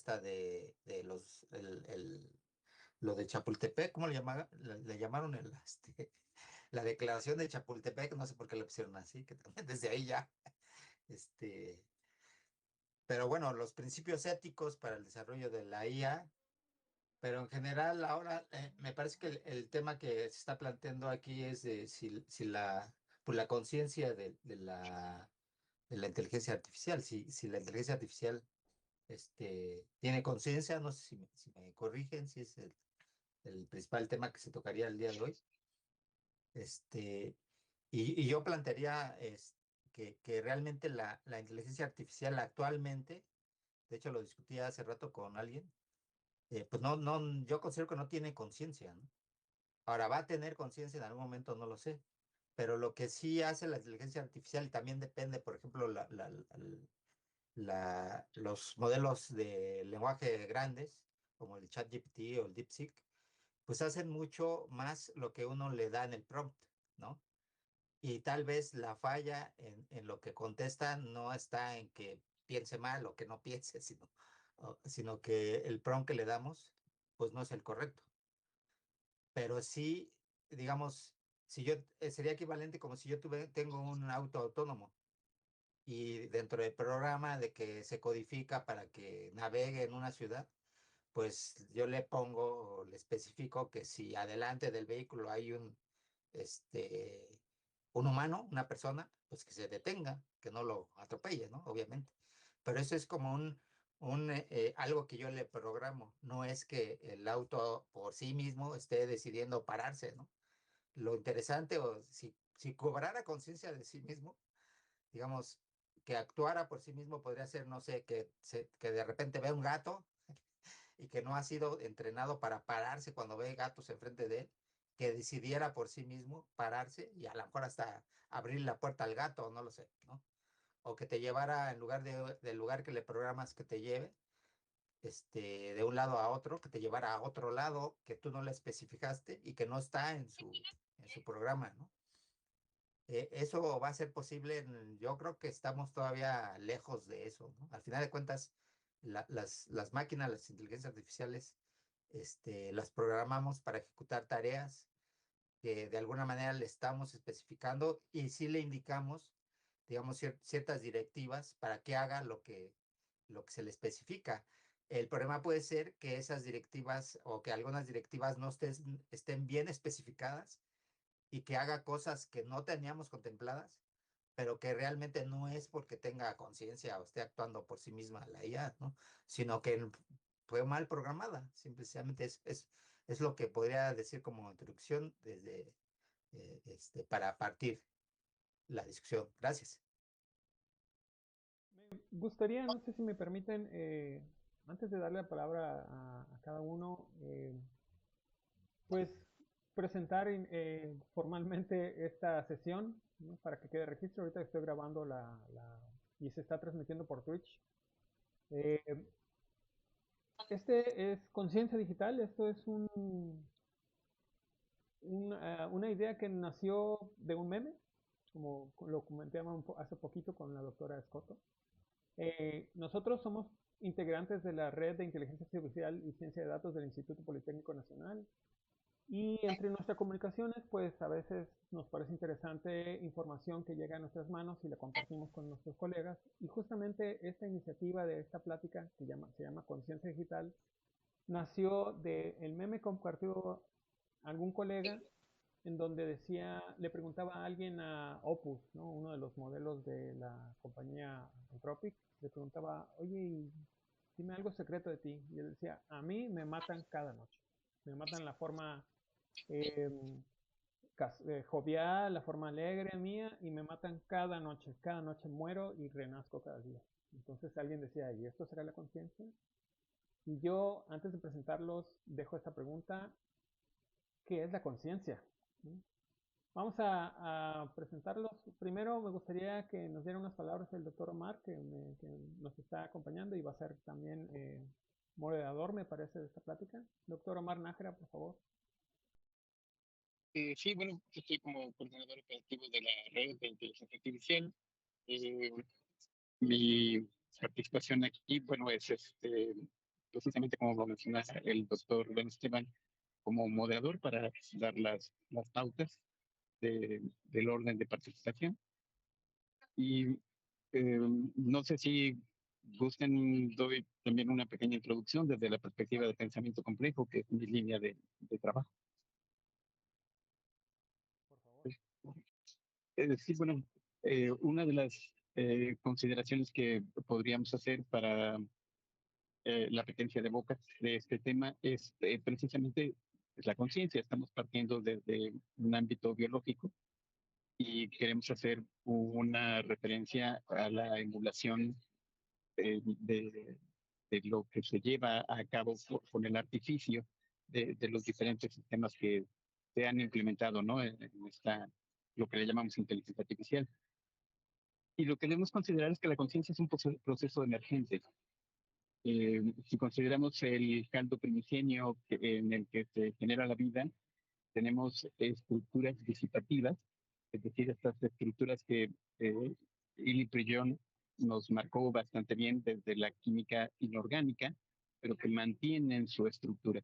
esta lo de Chapultepec, ¿cómo le llamaron la declaración de Chapultepec? No sé por qué le pusieron así, que también desde ahí ya, este, pero bueno, los principios éticos para el desarrollo de la IA, pero en general ahora me parece que el tema que se está planteando aquí es de si pues la conciencia de la inteligencia artificial, si la inteligencia artificial tiene conciencia, no sé si me corrigen, si es el principal tema que se tocaría el día de hoy. Este, y yo plantearía que realmente la inteligencia artificial actualmente, de hecho lo discutí hace rato con alguien, pues yo considero que no tiene conciencia, ¿no? Ahora, ¿va a tener conciencia en algún momento? No lo sé. Pero lo que sí hace la inteligencia artificial y también depende, por ejemplo, los modelos de lenguaje grandes, como el ChatGPT o el DeepSeek, pues hacen mucho más lo que uno le da en el prompt, ¿no? Y tal vez la falla en lo que contesta no está en que piense mal o que no piense, sino que el prompt que le damos, pues no es el correcto. Pero sí, digamos, si yo sería equivalente como si yo tengo un auto autónomo y dentro del programa de que se codifica para que navegue en una ciudad, pues yo le pongo, le especifico que si adelante del vehículo hay este, un humano, una persona, pues que se detenga, que no lo atropelle, ¿no? Obviamente. Pero eso es como algo que yo le programo, no es que el auto por sí mismo esté decidiendo pararse, ¿no? Lo interesante, o si cobrara conciencia de sí mismo, digamos, que actuara por sí mismo, podría ser, no sé, que de repente ve un gato y que no ha sido entrenado para pararse cuando ve gatos enfrente de él, que decidiera por sí mismo pararse y a lo mejor hasta abrir la puerta al gato, no lo sé, ¿no? O que te llevara en lugar del lugar que le programas que te lleve, de un lado a otro, que te llevara a otro lado que tú no le especificaste y que no está en su programa, ¿no? Eso va a ser posible, yo creo que estamos todavía lejos de eso, ¿no? Al final de cuentas, las máquinas, las inteligencias artificiales, las programamos para ejecutar tareas que de alguna manera le estamos especificando y sí le indicamos, digamos, ciertas directivas para que haga lo que se le especifica. El problema puede ser que esas directivas o que algunas directivas no estén bien especificadas y que haga cosas que no teníamos contempladas, pero que realmente no es porque tenga conciencia o esté actuando por sí misma la IA, ¿no? Sino que fue mal programada. Simplemente es lo que podría decir como introducción para partir la discusión. Gracias. Me gustaría, no sé si me permiten, antes de darle la palabra a cada uno, pues presentar formalmente esta sesión, ¿no? Para que quede registro. Ahorita estoy grabando y se está transmitiendo por Twitch. Eh, este es Conciencia Digital. Esto es una idea que nació de un meme, como lo comentábamos hace poquito con la doctora Escoto. Nosotros somos integrantes de la Red de Inteligencia Artificial y Ciencia de Datos del Instituto Politécnico Nacional. Y entre nuestras comunicaciones, pues a veces nos parece interesante información que llega a nuestras manos y la compartimos con nuestros colegas. Y justamente esta iniciativa de esta plática, que se llama Conciencia Digital, nació del meme compartido algún colega en donde decía, le preguntaba a alguien a Opus, ¿no? Uno de los modelos de la compañía Anthropic, le preguntaba, oye, dime algo secreto de ti. Y él decía, a mí me matan cada noche. Me matan la forma eh, jovial, la forma alegre mía, y me matan cada noche. Cada noche muero y renazco cada día. Entonces alguien decía, ¿y esto será la conciencia? Y yo, antes de presentarlos, dejo esta pregunta, ¿qué es la conciencia? ¿Sí? Vamos a presentarlos. Primero me gustaría que nos diera unas palabras el doctor Omar, que nos está acompañando y va a ser también moderador, me parece, de esta plática. Doctor Omar Nájera, por favor. Sí, bueno, yo estoy como coordinador operativo de la red de inteligencia artificial. Eh, Mi participación aquí, bueno, es precisamente como lo menciona el doctor Ben Esteban, como moderador para dar las pautas del orden de participación. Y no sé si gusten, doy también una pequeña introducción desde la perspectiva de pensamiento complejo, que es mi línea de trabajo. Por favor. Sí, bueno, una de las consideraciones que podríamos hacer para la petencia de boca de este tema es precisamente la conciencia. Estamos partiendo desde un ámbito biológico y queremos hacer una referencia a la emulación de lo que se lleva a cabo con el artificio de los diferentes sistemas que se han implementado, ¿no? En esta, lo que le llamamos inteligencia artificial. Y lo que debemos considerar es que la conciencia es un proceso emergente. Si consideramos el caldo primigenio en el que se genera la vida, tenemos estructuras disipativas, es decir, estas estructuras que Illy Prillon nos marcó bastante bien desde la química inorgánica, pero que mantienen su estructura.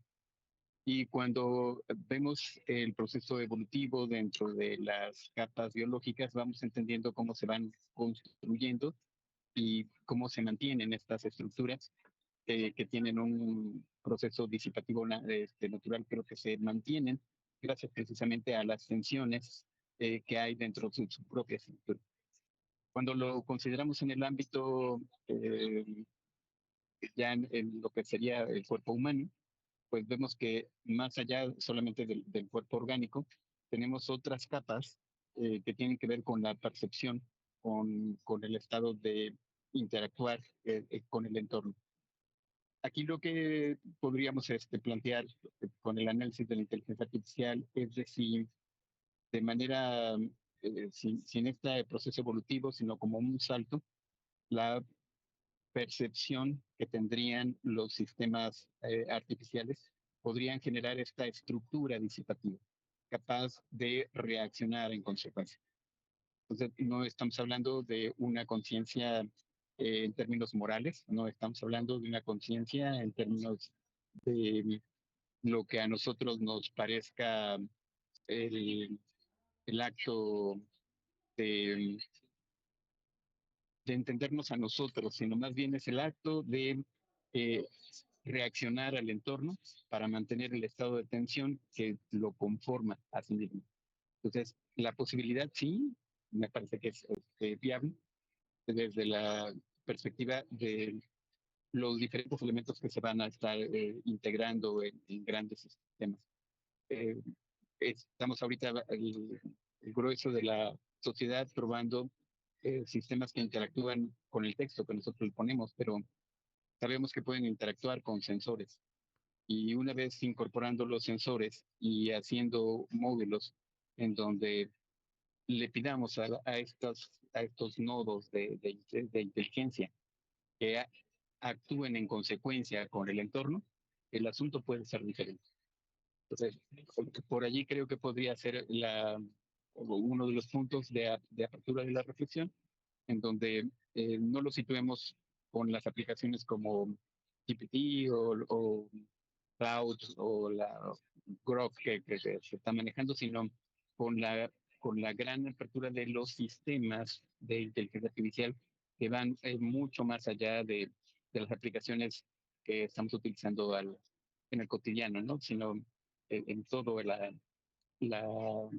Y cuando vemos el proceso evolutivo dentro de las capas biológicas, vamos entendiendo cómo se van construyendo y cómo se mantienen estas estructuras que tienen un proceso disipativo natural, pero que se mantienen gracias precisamente a las tensiones que hay dentro de su propia estructura. Cuando lo consideramos en el ámbito ya en lo que sería el cuerpo humano, pues vemos que más allá solamente del cuerpo orgánico, tenemos otras capas que tienen que ver con la percepción, con el estado de interactuar con el entorno. Aquí lo que podríamos plantear con el análisis de la inteligencia artificial es decir, de manera, sin este proceso evolutivo, sino como un salto, la percepción que tendrían los sistemas artificiales podrían generar esta estructura disipativa, capaz de reaccionar en consecuencia. Entonces, no estamos hablando de una conciencia en términos morales, no estamos hablando de una conciencia en términos de lo que a nosotros nos parezca el, el acto de, de entendernos a nosotros, sino más bien es el acto de eh, reaccionar al entorno para mantener el estado de tensión que lo conforma a sí mismo. Entonces, la posibilidad sí, me parece que es viable desde la perspectiva de los diferentes elementos que se van a estar integrando en grandes sistemas. Estamos ahorita el grueso de la sociedad probando sistemas que interactúan con el texto que nosotros le ponemos, pero sabemos que pueden interactuar con sensores. Y una vez incorporando los sensores y haciendo módulos en donde le pidamos a estos nodos de inteligencia que actúen en consecuencia con el entorno, el asunto puede ser diferente. Entonces, por allí creo que podría ser uno de los puntos de apertura de la reflexión, en donde no lo situemos con las aplicaciones como GPT o Cloud o la Grok que se está manejando, sino con la gran apertura de los sistemas de inteligencia artificial que van mucho más allá de las aplicaciones que estamos utilizando en el cotidiano, ¿no? Sino en todo la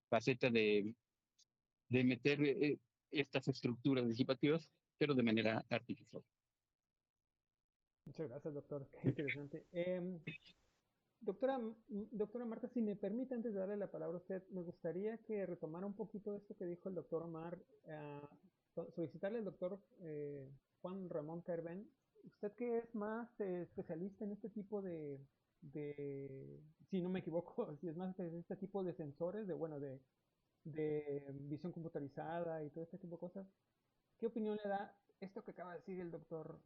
faceta de meter estas estructuras disipativas, pero de manera artificial. Muchas gracias, doctor. Qué interesante. Doctora Marta, si me permite, antes de darle la palabra a usted, me gustaría que retomara un poquito esto que dijo el doctor Omar, solicitarle al doctor Juan Ramón Carben, usted que es más especialista en este tipo si no me equivoco, si es más especialista en este tipo de sensores, de visión computarizada y todo este tipo de cosas, ¿qué opinión le da esto que acaba de decir el doctor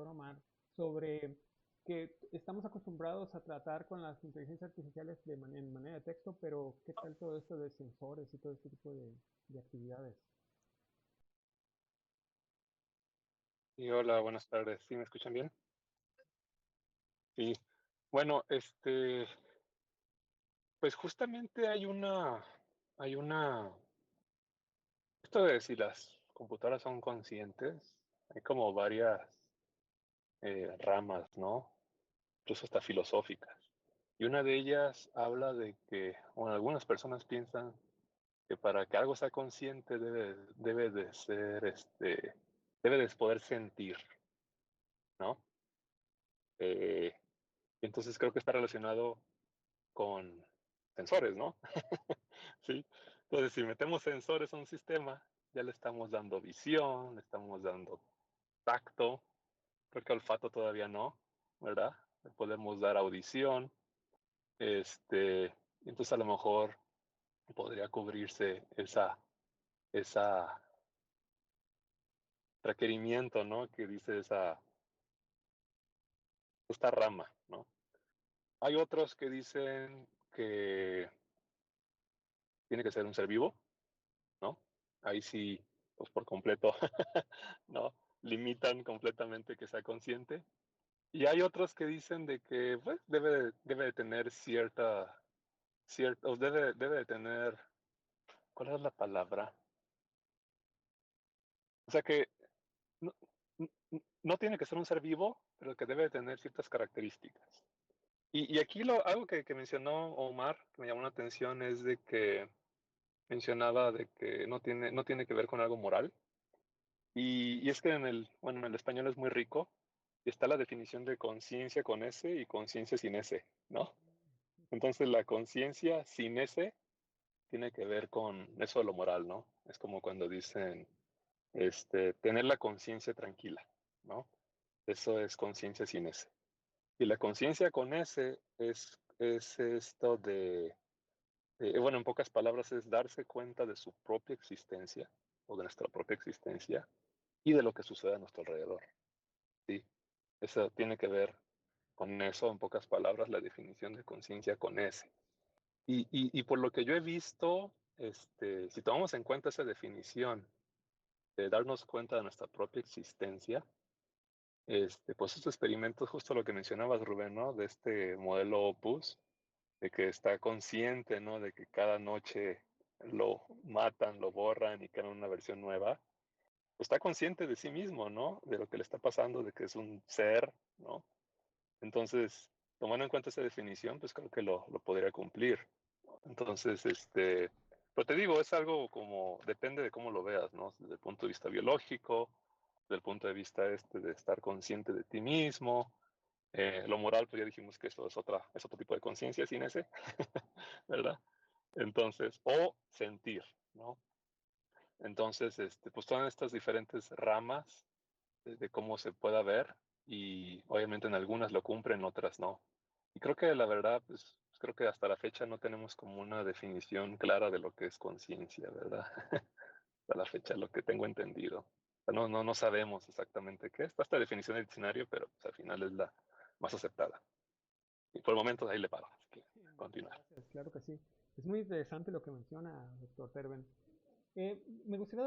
Omar sobre que estamos acostumbrados a tratar con las inteligencias artificiales en manera de texto, pero qué tal todo esto de sensores y todo este tipo de actividades? Y hola, buenas tardes. ¿Sí me escuchan bien? Sí. Bueno, pues justamente esto de si las computadoras son conscientes, hay como varias ramas, ¿no? Incluso hasta filosóficas. Y una de ellas habla de que, bueno, algunas personas piensan que para que algo sea consciente debe de ser, debe de poder sentir, ¿no? Entonces creo que está relacionado con sensores, ¿no? Sí. Entonces, si metemos sensores a un sistema, ya le estamos dando visión, le estamos dando tacto, creo que olfato todavía no, ¿verdad? Le podemos dar audición, entonces a lo mejor podría cubrirse esa requerimiento, ¿no? Que dice esta rama, ¿no? Hay otros que dicen que tiene que ser un ser vivo, ¿no? Ahí sí, pues por completo, ¿no? Limitan completamente que sea consciente. Y hay otros que dicen de que pues, debe de tener o debe de tener, ¿cuál es la palabra? O sea que no, no tiene que ser un ser vivo, pero que debe de tener ciertas características. Y aquí algo que mencionó Omar, que me llamó la atención, es de que mencionaba de que no tiene que ver con algo moral. Y es que bueno, en el español es muy rico y está la definición de conciencia con S y conciencia sin S, ¿no? Entonces la conciencia sin S tiene que ver con eso de lo moral, ¿no? Es como cuando dicen, tener la conciencia tranquila, ¿no? Eso es conciencia sin S. Y la conciencia con S es esto bueno, en pocas palabras, es darse cuenta de su propia existencia o de nuestra propia existencia y de lo que sucede a nuestro alrededor, ¿sí? Eso tiene que ver con eso, en pocas palabras, la definición de conciencia con S. Y por lo que yo he visto, si tomamos en cuenta esa definición de darnos cuenta de nuestra propia existencia, pues estos experimentos, justo lo que mencionabas, Rubén, ¿no? De este modelo Opus, de que está consciente, ¿no? De que cada noche lo matan, lo borran y crean una versión nueva, pues está consciente de sí mismo, ¿no? De lo que le está pasando, de que es un ser, ¿no? Entonces, tomando en cuenta esa definición, pues creo que lo podría cumplir. Entonces, pero te digo, es algo como, depende de cómo lo veas, ¿no? Desde el punto de vista biológico, desde el punto de vista de estar consciente de ti mismo. Lo moral, pues ya dijimos que eso es otro tipo de conciencia sin ese, ¿verdad? Entonces, o sentir, ¿no? Entonces, pues todas estas diferentes ramas de cómo se pueda ver y obviamente en algunas lo cumplen, en otras no. Y creo que la verdad, pues creo que hasta la fecha no tenemos como una definición clara de lo que es conciencia, ¿verdad? Hasta la fecha, lo que tengo entendido. O sea, no sabemos exactamente qué es. Está esta definición del diccionario, pero pues, al final es la más aceptada. Y por el momento ahí le paro. Así que continuar. Gracias, claro que sí. Es muy interesante lo que menciona, doctor Terben. Me gustaría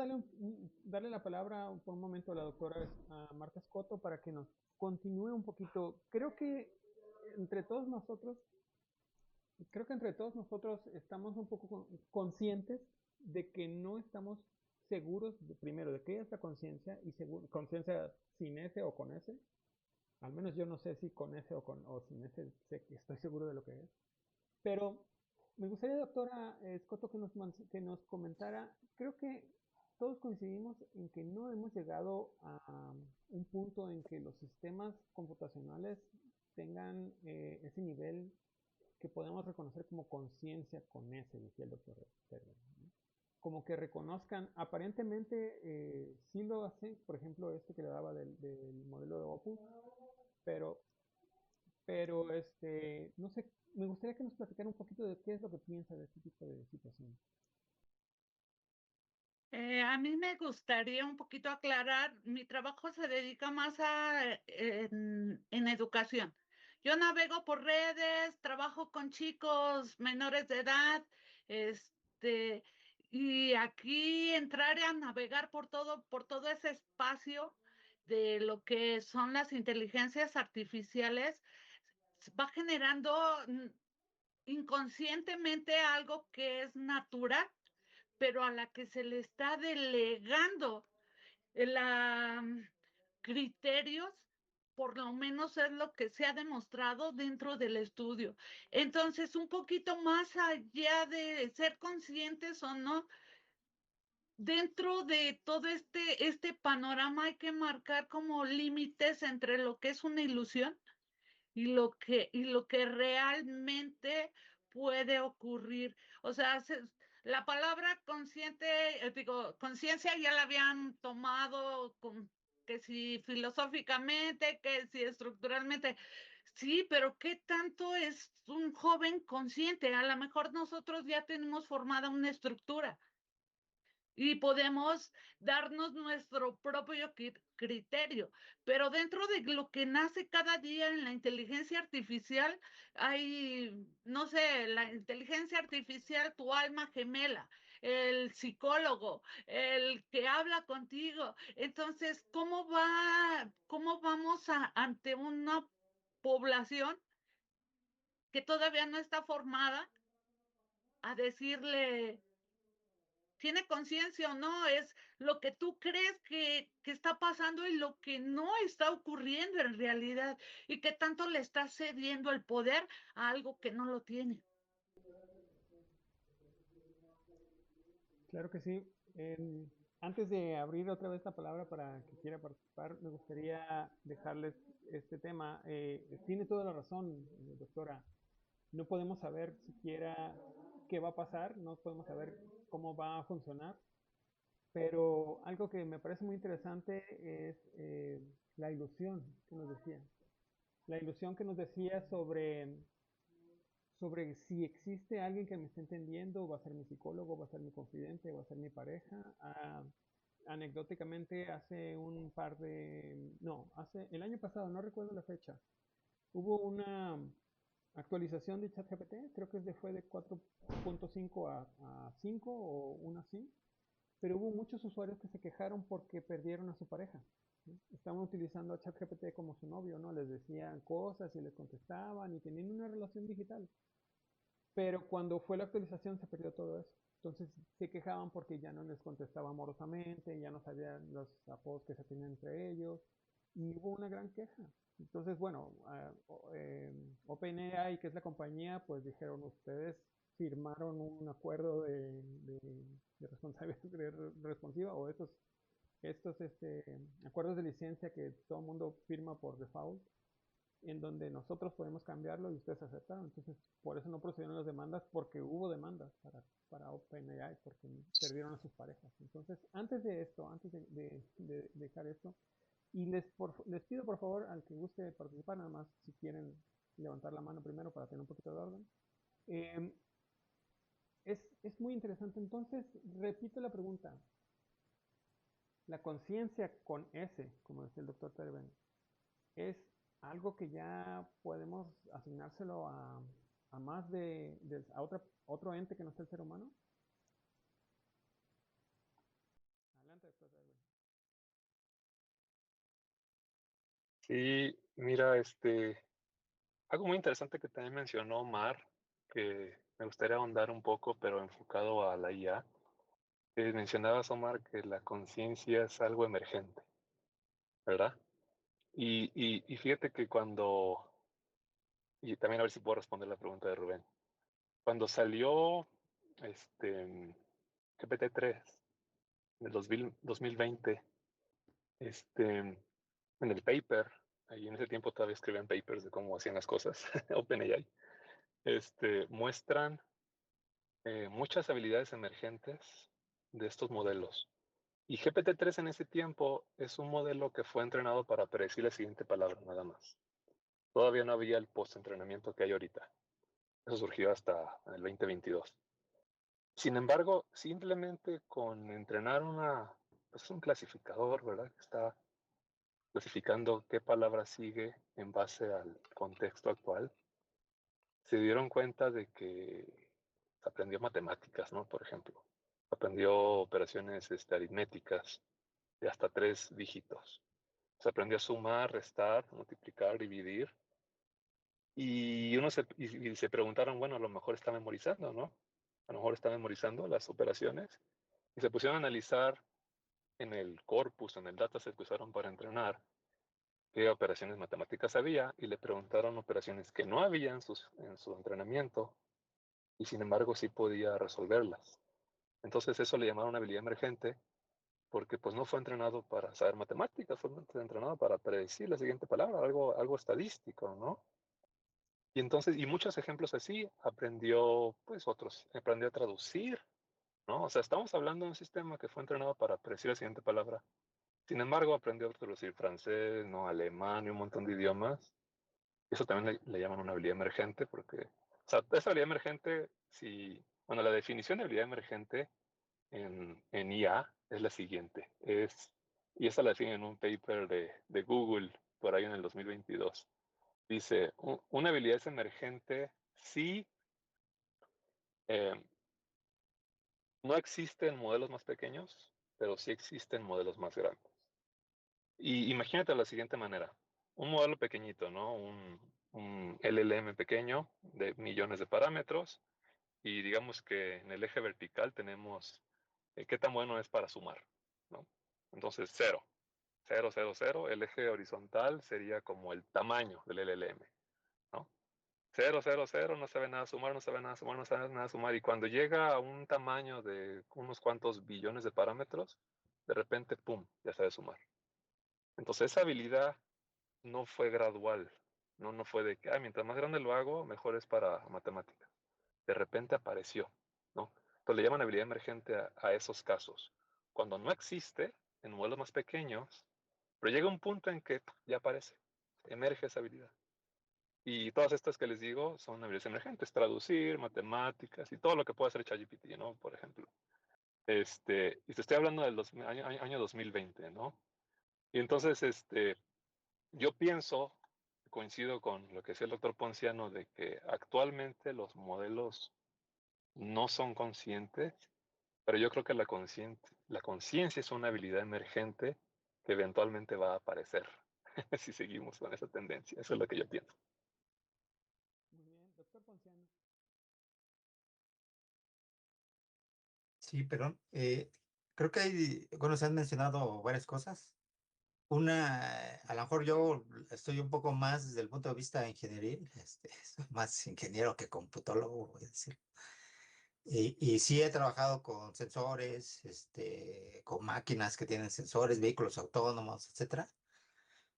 darle la palabra por un momento a la doctora Marta Scotto para que nos continúe un poquito. Entre todos nosotros, creo que entre todos nosotros estamos un poco conscientes de que no estamos seguros, primero, de qué es la conciencia y conciencia sin S o con S. Al menos yo no sé si con S o sin S estoy seguro de lo que es. Pero me gustaría, doctora Scotto, que nos comentara, creo que todos coincidimos en que no hemos llegado a un punto en que los sistemas computacionales tengan ese nivel que podemos reconocer como conciencia con ese, decía el doctor Terben, ¿no? Como que reconozcan, aparentemente sí lo hacen, por ejemplo, que le daba del modelo de Opus, pero no sé, me gustaría que nos platicara un poquito de qué es lo que piensa de este tipo de situación. A mí me gustaría un poquito aclarar, mi trabajo se dedica más en educación. Yo navego por redes, trabajo con chicos menores de edad, este, y aquí entrar a navegar por todo ese espacio de lo que son las inteligencias artificiales va generando inconscientemente algo que es natural, pero a la que se le está delegando la criterios, por lo menos es lo que se ha demostrado dentro del estudio. Entonces, un poquito más allá de ser conscientes o no, dentro de todo este panorama hay que marcar como límites entre lo que es una ilusión y lo que realmente puede ocurrir. O sea, la palabra consciente, digo, conciencia ya la habían tomado que si filosóficamente, que si estructuralmente. Sí, pero ¿qué tanto es un joven consciente? A lo mejor nosotros ya tenemos formada una estructura y podemos darnos nuestro propio criterio. Pero dentro de lo que nace cada día en la inteligencia artificial, hay, no sé, la inteligencia artificial, tu alma gemela, el psicólogo, el que habla contigo. Entonces, cómo vamos ante una población que todavía no está formada a decirle, tiene conciencia o no, es lo que tú crees que está pasando y lo que no está ocurriendo en realidad, y que tanto le está cediendo el poder a algo que no lo tiene. Claro que sí. Antes de abrir otra vez la palabra para que quiera participar, me gustaría dejarles este tema. Tiene toda la razón, doctora. No podemos saber siquiera qué va a pasar, no podemos saber cómo va a funcionar, pero algo que me parece muy interesante es la ilusión que nos decía. La ilusión que nos decía sobre si existe alguien que me esté entendiendo, va a ser mi psicólogo, va a ser mi confidente, va a ser mi pareja. Anecdóticamente, hace el año pasado, no recuerdo la fecha, hubo una actualización de ChatGPT, creo que fue de 4.5 a 5 o una así, pero hubo muchos usuarios que se quejaron porque perdieron a su pareja. ¿Sí? Estaban utilizando a ChatGPT como su novio, ¿no? Les decían cosas y les contestaban y tenían una relación digital. Pero cuando fue la actualización se perdió todo eso. Entonces se quejaban porque ya no les contestaba amorosamente, ya no sabían los apodos que se tenían entre ellos y hubo una gran queja. Entonces, bueno, OpenAI, que es la compañía, pues dijeron, ustedes firmaron un acuerdo de responsabilidad responsiva o estos acuerdos de licencia que todo el mundo firma por default, en donde nosotros podemos cambiarlo y ustedes aceptaron. Entonces, por eso no procedieron las demandas, porque hubo demandas para OpenAI, porque perdieron a sus parejas. Entonces, antes de dejar esto, y les pido por favor al que guste participar, nada más si quieren levantar la mano primero para tener un poquito de orden. Es muy interesante. Entonces, repito la pregunta. La conciencia con S, como decía el doctor Terben, es algo que ya podemos asignárselo a más a otro ente que no sea el ser humano. Adelante, doctor Terben. Sí, mira, algo muy interesante que también mencionó Omar, que me gustaría ahondar un poco, pero enfocado a la IA. Mencionabas, Omar, que la conciencia es algo emergente, ¿verdad? Y fíjate que y también a ver si puedo responder la pregunta de Rubén. Cuando salió GPT-3 en el 2020, en el paper, ahí en ese tiempo todavía escribían papers de cómo hacían las cosas, OpenAI, muestran muchas habilidades emergentes de estos modelos. Y GPT-3 en ese tiempo es un modelo que fue entrenado para predecir la siguiente palabra, nada más. Todavía no había el post-entrenamiento que hay ahorita. Eso surgió hasta el 2022. Sin embargo, simplemente con entrenar pues un clasificador, ¿verdad? Que está clasificando qué palabra sigue en base al contexto actual, se dieron cuenta de que aprendió matemáticas, ¿no? Por ejemplo, aprendió operaciones aritméticas de hasta 3 dígitos. Se aprendió a sumar, restar, multiplicar, dividir. Y y se preguntaron, bueno, a lo mejor está memorizando, ¿no? A lo mejor está memorizando las operaciones. Y se pusieron a analizar en el corpus, en el dataset que usaron para entrenar, qué operaciones matemáticas había, y le preguntaron operaciones que no había en su entrenamiento, y sin embargo sí podía resolverlas. Entonces eso le llamaron habilidad emergente, porque pues no fue entrenado para saber matemáticas, fue entrenado para predecir la siguiente palabra, algo estadístico, ¿no? Y entonces, y muchos ejemplos así, aprendió a traducir, ¿no? O sea, estamos hablando de un sistema que fue entrenado para predecir la siguiente palabra. Sin embargo, aprendió a traducir francés, ¿no? Alemán y un montón de idiomas. Eso también le llaman una habilidad emergente, porque, o sea, esa habilidad emergente, bueno, la definición de habilidad emergente en IA es la siguiente, y esta la define en un paper de Google por ahí en el 2022. Dice, una habilidad es emergente si no existen modelos más pequeños, pero sí existen modelos más grandes. Y imagínate de la siguiente manera, un modelo pequeñito, ¿no? Un LLM pequeño de millones de parámetros, y digamos que en el eje vertical tenemos qué tan bueno es para sumar, ¿no? Entonces, 0, 0, 0, 0. El eje horizontal sería como el tamaño del LLM, ¿no? 0, 0, 0, no sabe nada sumar, no sabe nada sumar, no sabe nada sumar. Y cuando llega a un tamaño de unos cuantos billones de parámetros, de repente, ¡pum!, ya sabe sumar. Entonces, esa habilidad no fue gradual, no fue de que, mientras más grande lo hago, mejor es para matemáticas. De repente apareció, ¿no? Entonces le llaman habilidad emergente a esos casos. Cuando no existe, en modelos más pequeños, pero llega un punto en que ya aparece, emerge esa habilidad. Y todas estas que les digo son habilidades emergentes, traducir, matemáticas y todo lo que puede hacer ChatGPT, ¿no? Por ejemplo. Y te estoy hablando del año 2020, ¿no? Y entonces, yo coincido con lo que decía el doctor Ponciano, de que actualmente los modelos no son conscientes, pero yo creo que la conciencia es una habilidad emergente que eventualmente va a aparecer si seguimos con esa tendencia. Eso es lo que yo pienso. Muy bien, doctor Ponciano. Sí, perdón. Creo que hay, bueno, se han mencionado varias cosas. Una, a lo mejor yo estoy un poco más desde el punto de vista ingenieril, soy más ingeniero que computólogo, voy a decir. Y sí he trabajado con sensores, con máquinas que tienen sensores, vehículos autónomos, etcétera.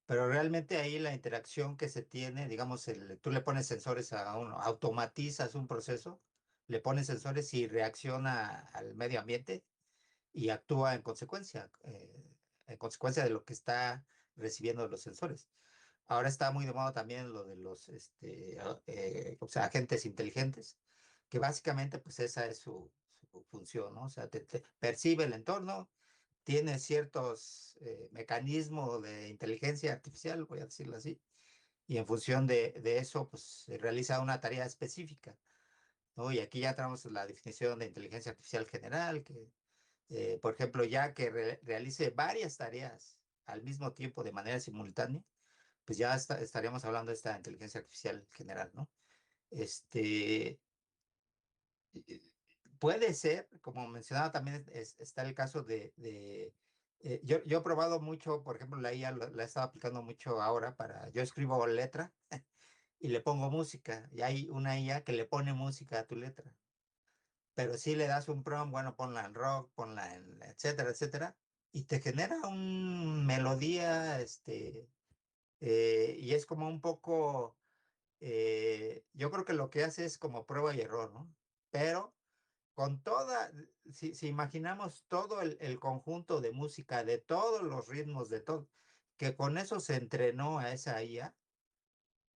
Pero realmente ahí la interacción que se tiene, digamos, tú le pones sensores a uno, automatizas un proceso, le pones sensores y reacciona al medio ambiente y actúa en consecuencia de lo que está recibiendo los sensores. Ahora está muy de moda también lo de los o sea, agentes inteligentes, que básicamente pues esa es su función, ¿no? O sea, te percibe el entorno, tiene ciertos mecanismos de inteligencia artificial, voy a decirlo así, y en función de eso pues se realiza una tarea específica, ¿no? Y aquí ya tenemos la definición de inteligencia artificial general, que por ejemplo, ya que realice varias tareas al mismo tiempo de manera simultánea, pues ya estaríamos hablando de esta inteligencia artificial general, ¿no? Este, eh, puede ser, como mencionaba también, está el caso yo he probado mucho, por ejemplo, la IA la he estado aplicando mucho ahora yo escribo letra y le pongo música, y hay una IA que le pone música a tu letra. Pero si le das un prompt, bueno, ponla en rock, ponla en etcétera, etcétera, y te genera una melodía, y es como un poco, yo creo que lo que hace es como prueba y error, ¿no? Pero con si imaginamos todo el conjunto de música, de todos los ritmos, de todo, que con eso se entrenó a esa IA,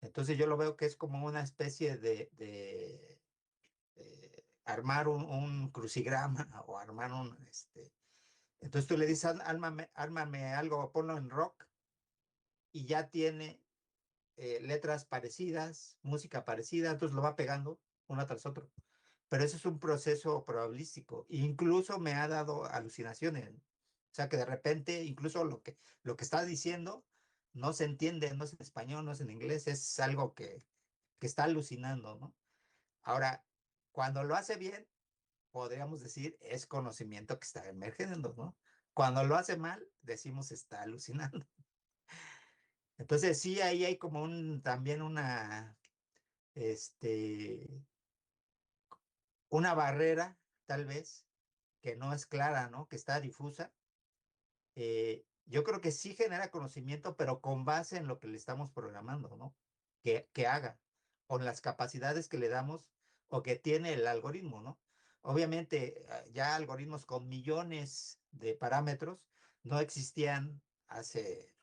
entonces yo lo veo que es como una especie de armar un crucigrama o armar entonces tú le dices, ármame algo, ponlo en rock y ya tiene letras parecidas, música parecida, entonces lo va pegando uno tras otro. Pero eso es un proceso probabilístico. Incluso me ha dado alucinaciones. O sea que de repente, incluso lo que está diciendo no se entiende, no es en español, no es en inglés, es algo que que está alucinando, ¿no? Ahora, cuando lo hace bien, podríamos decir es conocimiento que está emergiendo, ¿no? Cuando lo hace mal, decimos está alucinando. Entonces sí, ahí hay como también una barrera, tal vez, que no es clara, ¿no? Que está difusa. Yo creo que sí genera conocimiento, pero con base en lo que le estamos programando, ¿no? Que haga, con las capacidades que le damos o que tiene el algoritmo, ¿no? Obviamente, ya algoritmos con millones de parámetros no existían hace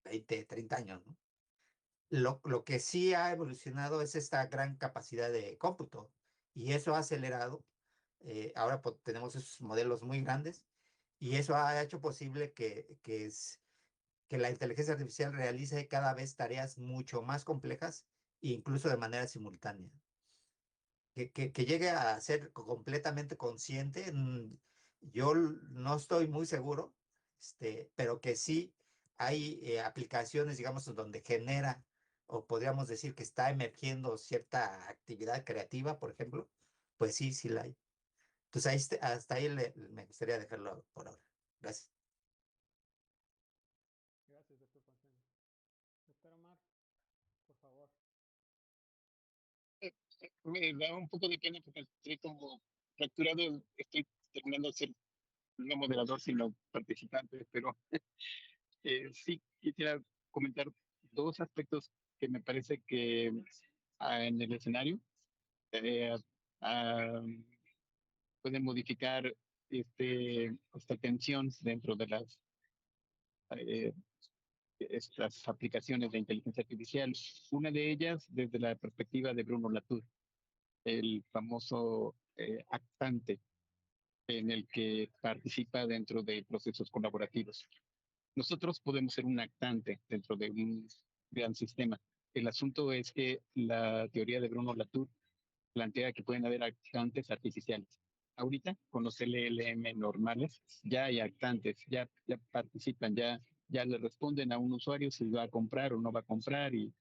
20, 30 años, ¿no? Lo que sí ha evolucionado es esta gran capacidad de cómputo y eso ha acelerado. Ahora tenemos esos modelos muy grandes y eso ha hecho posible que la inteligencia artificial realice cada vez tareas mucho más complejas, incluso de manera simultánea. Que llegue a ser completamente consciente, yo no estoy muy seguro, pero que sí hay aplicaciones, digamos, donde genera, o podríamos decir que está emergiendo cierta actividad creativa, por ejemplo, pues sí, sí la hay. Entonces, hasta ahí me gustaría dejarlo por ahora. Gracias. Gracias, doctor Panceno. Doctor Omar, por favor. Me da un poco de pena porque estoy como fracturado, estoy terminando de ser no moderador, sino participante, pero sí quisiera comentar dos aspectos que me parece que en el escenario eh, ah, pueden modificar esta tensión dentro de eh, estas aplicaciones de inteligencia artificial. Una de ellas desde la perspectiva de Bruno Latour, el famoso actante en el que participa dentro de procesos colaborativos. Nosotros podemos ser un actante dentro de un gran sistema. El asunto es que la teoría de Bruno Latour plantea que pueden haber actantes artificiales. Ahorita, con los LLM normales, ya hay actantes, ya participan, ya le responden a un usuario si va a comprar o no va a comprar y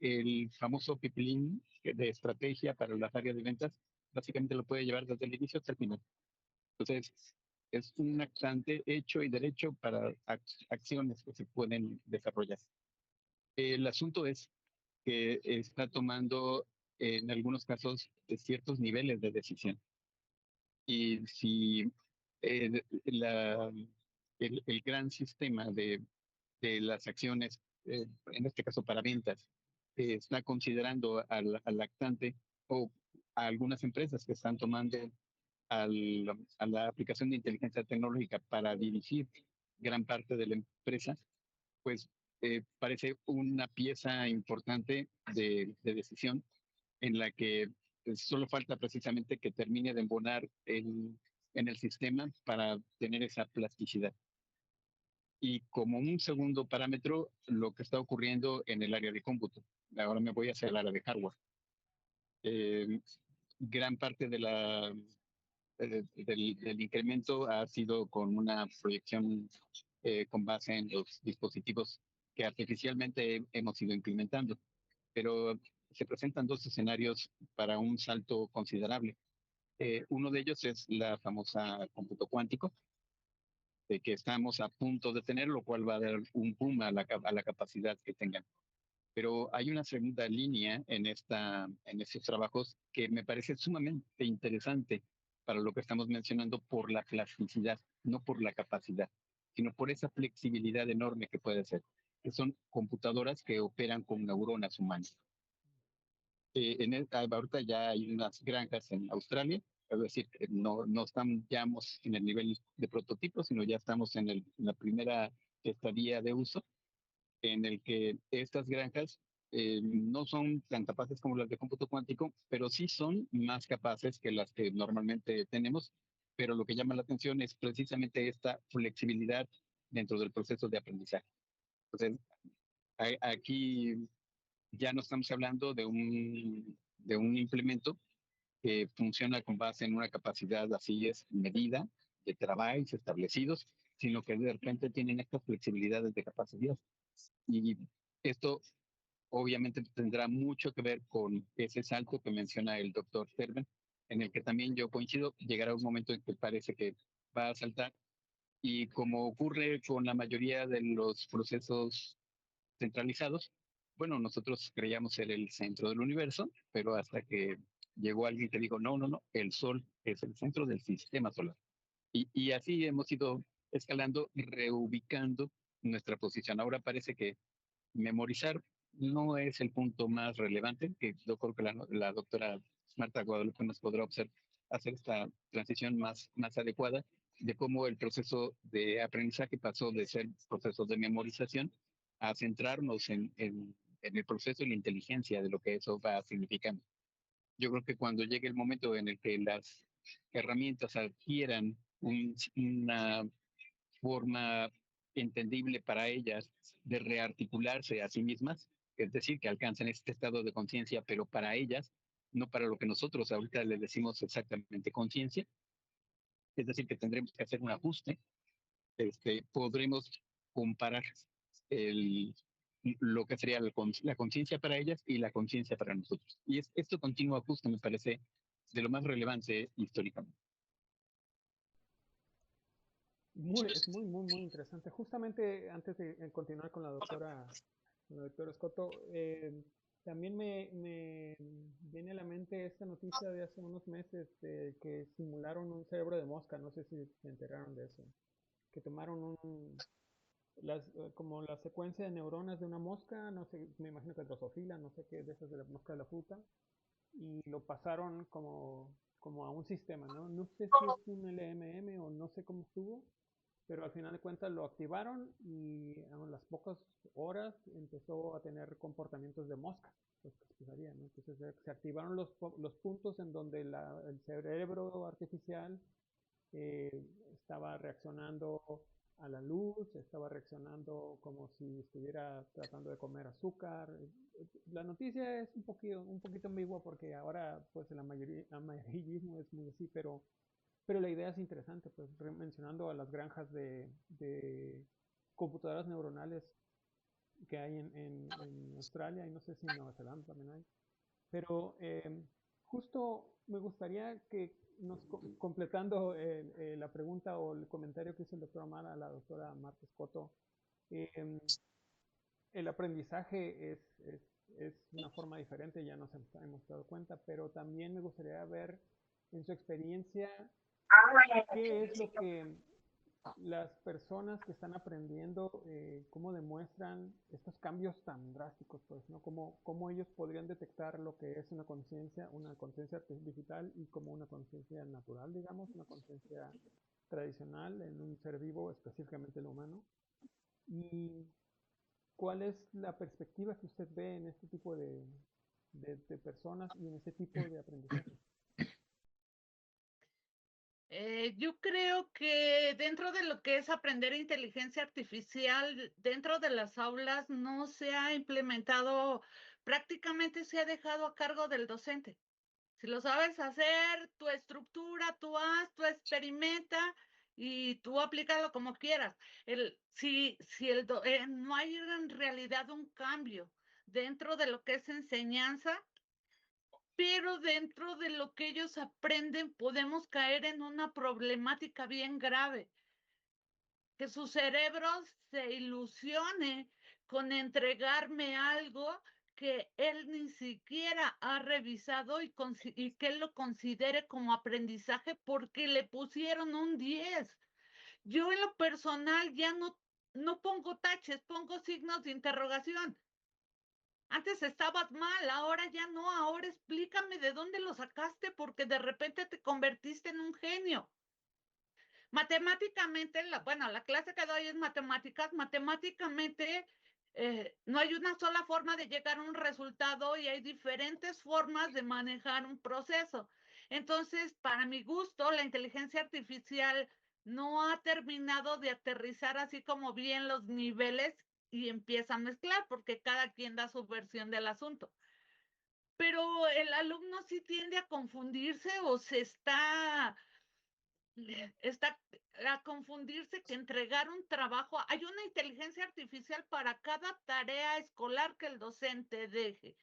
el famoso pipilín de estrategia para las áreas de ventas, básicamente lo puede llevar desde el inicio hasta el final. Entonces, es un actante hecho y derecho para acciones que se pueden desarrollar. El asunto es que está tomando en algunos casos ciertos niveles de decisión. Y si el gran sistema de las acciones, en este caso para ventas, está considerando al lactante o a algunas empresas que están tomando a la aplicación de inteligencia tecnológica para dirigir gran parte de la empresa, pues parece una pieza importante de decisión en la que solo falta precisamente que termine de embonar en el sistema para tener esa plasticidad. Y como un segundo parámetro, lo que está ocurriendo en el área de cómputo. Ahora me voy hacia el área de hardware. Gran parte del incremento ha sido con una proyección con base en los dispositivos que artificialmente hemos ido implementando. Pero se presentan dos escenarios para un salto considerable. Uno de ellos es la famosa cómputo cuántico, de que estamos a punto de tener, lo cual va a dar un boom a la capacidad que tengan. Pero hay una segunda línea en estos trabajos que me parece sumamente interesante para lo que estamos mencionando por la plasticidad, no por la capacidad, sino por esa flexibilidad enorme que puede ser, que son computadoras que operan con neuronas humanas. Ahorita ya hay unas granjas en Australia, es decir, no estamos en el nivel de prototipo, sino ya estamos en la primera estadía de uso, en el que estas granjas no son tan capaces como las de cómputo cuántico, pero sí son más capaces que las que normalmente tenemos. Pero lo que llama la atención es precisamente esta flexibilidad dentro del proceso de aprendizaje. Entonces, aquí ya no estamos hablando de un implemento que funciona con base en una capacidad así es medida de terabytes establecidos, sino que de repente tienen estas flexibilidades de capacidad. Y esto obviamente tendrá mucho que ver con ese salto que menciona el doctor Terben, en el que también yo coincido, llegará un momento en que parece que va a saltar, y como ocurre con la mayoría de los procesos centralizados, bueno, nosotros creíamos ser el centro del universo, pero hasta que llegó alguien que dijo, no, no, no, el Sol es el centro del sistema solar. Y así hemos ido escalando, reubicando nuestra posición. Ahora parece que memorizar no es el punto más relevante, que yo creo que la doctora Marta Guadalupe nos podrá hacer esta transición más adecuada de cómo el proceso de aprendizaje pasó de ser proceso de memorización a centrarnos en el proceso y la inteligencia de lo que eso va significando. Yo creo que cuando llegue el momento en el que las herramientas adquieran una forma entendible para ellas de rearticularse a sí mismas, es decir, que alcancen este estado de conciencia, pero para ellas, no para lo que nosotros ahorita le decimos exactamente conciencia, es decir, que tendremos que hacer un ajuste, podremos comparar el, lo que sería la conciencia para ellas y la conciencia para nosotros. Y esto continuo ajuste me parece de lo más relevante históricamente. Es muy interesante. Justamente antes de continuar con la doctora Scotto, también me viene a la mente esta noticia de hace unos meses de que simularon un cerebro de mosca. No sé si se enteraron de eso. Que tomaron como la secuencia de neuronas de una mosca, no sé, me imagino que drosofila, no sé qué, de esas de la mosca de la fruta, y lo pasaron como a un sistema, ¿no? No sé si es un LMM o no sé cómo estuvo, pero al final de cuentas lo activaron y a las pocas horas empezó a tener comportamientos de mosca, pues que explicaría, ¿no? Entonces se activaron los puntos en donde el cerebro artificial estaba reaccionando a la luz, estaba reaccionando como si estuviera tratando de comer azúcar. La noticia es un poquito ambigua porque ahora pues el amarillismo es muy así, pero la idea es interesante, pues mencionando a las granjas de computadoras neuronales que hay en Australia y no sé si en Nueva Zelanda también hay. Pero justo me gustaría que completando la pregunta o el comentario que hizo el doctor Amara a la doctora Marta Scotto, el aprendizaje es una forma diferente, ya nos hemos dado cuenta, pero también me gustaría ver en su experiencia qué es lo que las personas que están aprendiendo, cómo demuestran estos cambios tan drásticos, pues, ¿no? Cómo ellos podrían detectar lo que es una conciencia digital y como una conciencia natural, digamos, una conciencia tradicional en un ser vivo, específicamente el humano. Y cuál es la perspectiva que usted ve en este tipo de personas y en este tipo de aprendizaje. Yo creo que dentro de lo que es aprender inteligencia artificial, dentro de las aulas no se ha implementado, prácticamente se ha dejado a cargo del docente. Si lo sabes hacer, tu estructura, tú haz, tú experimenta y tú aplícalo como quieras. Si no hay en realidad un cambio dentro de lo que es enseñanza, pero dentro de lo que ellos aprenden podemos caer en una problemática bien grave, que su cerebro se ilusione con entregarme algo que él ni siquiera ha revisado y que él lo considere como aprendizaje porque le pusieron un 10. Yo en lo personal ya no pongo taches, pongo signos de interrogación. Antes estabas mal, ahora ya no, ahora explícame de dónde lo sacaste porque de repente te convertiste en un genio. Matemáticamente, la clase que doy es matemáticas, matemáticamente no hay una sola forma de llegar a un resultado y hay diferentes formas de manejar un proceso. Entonces, para mi gusto, la inteligencia artificial no ha terminado de aterrizar así como bien los niveles y empieza a mezclar porque cada quien da su versión del asunto. Pero el alumno sí tiende a confundirse o se está está a confundirse que entregar un trabajo, hay una inteligencia artificial para cada tarea escolar que el docente deje.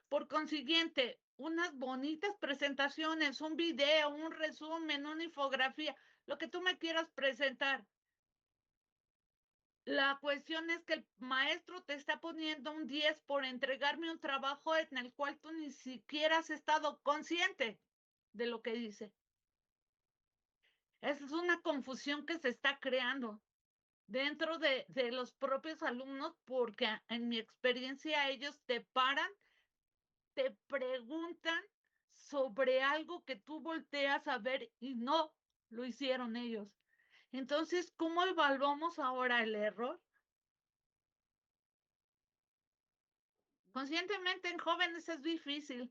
Por consiguiente, unas bonitas presentaciones, un video, un resumen, una infografía, lo que tú me quieras presentar. La cuestión es que el maestro te está poniendo un 10 por entregarme un trabajo en el cual tú ni siquiera has estado consciente de lo que dice. Esa es una confusión que se está creando dentro de los propios alumnos, porque en mi experiencia ellos te paran, te preguntan sobre algo que tú volteas a ver y no lo hicieron ellos. Entonces, ¿cómo evaluamos ahora el error? Conscientemente en jóvenes es difícil.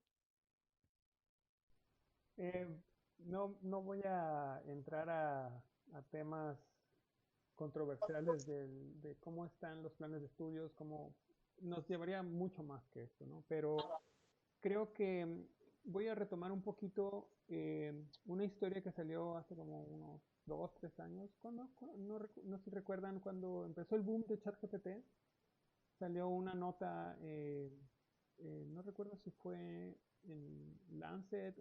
No voy a entrar a temas controversiales de cómo están los planes de estudios, cómo nos llevaría mucho más que esto, ¿no? Pero creo que voy a retomar un poquito una historia que salió hace como unos 2, 3 años. No sé si recuerdan cuando empezó el boom de ChatGPT, salió una nota, no recuerdo si fue en Lancet,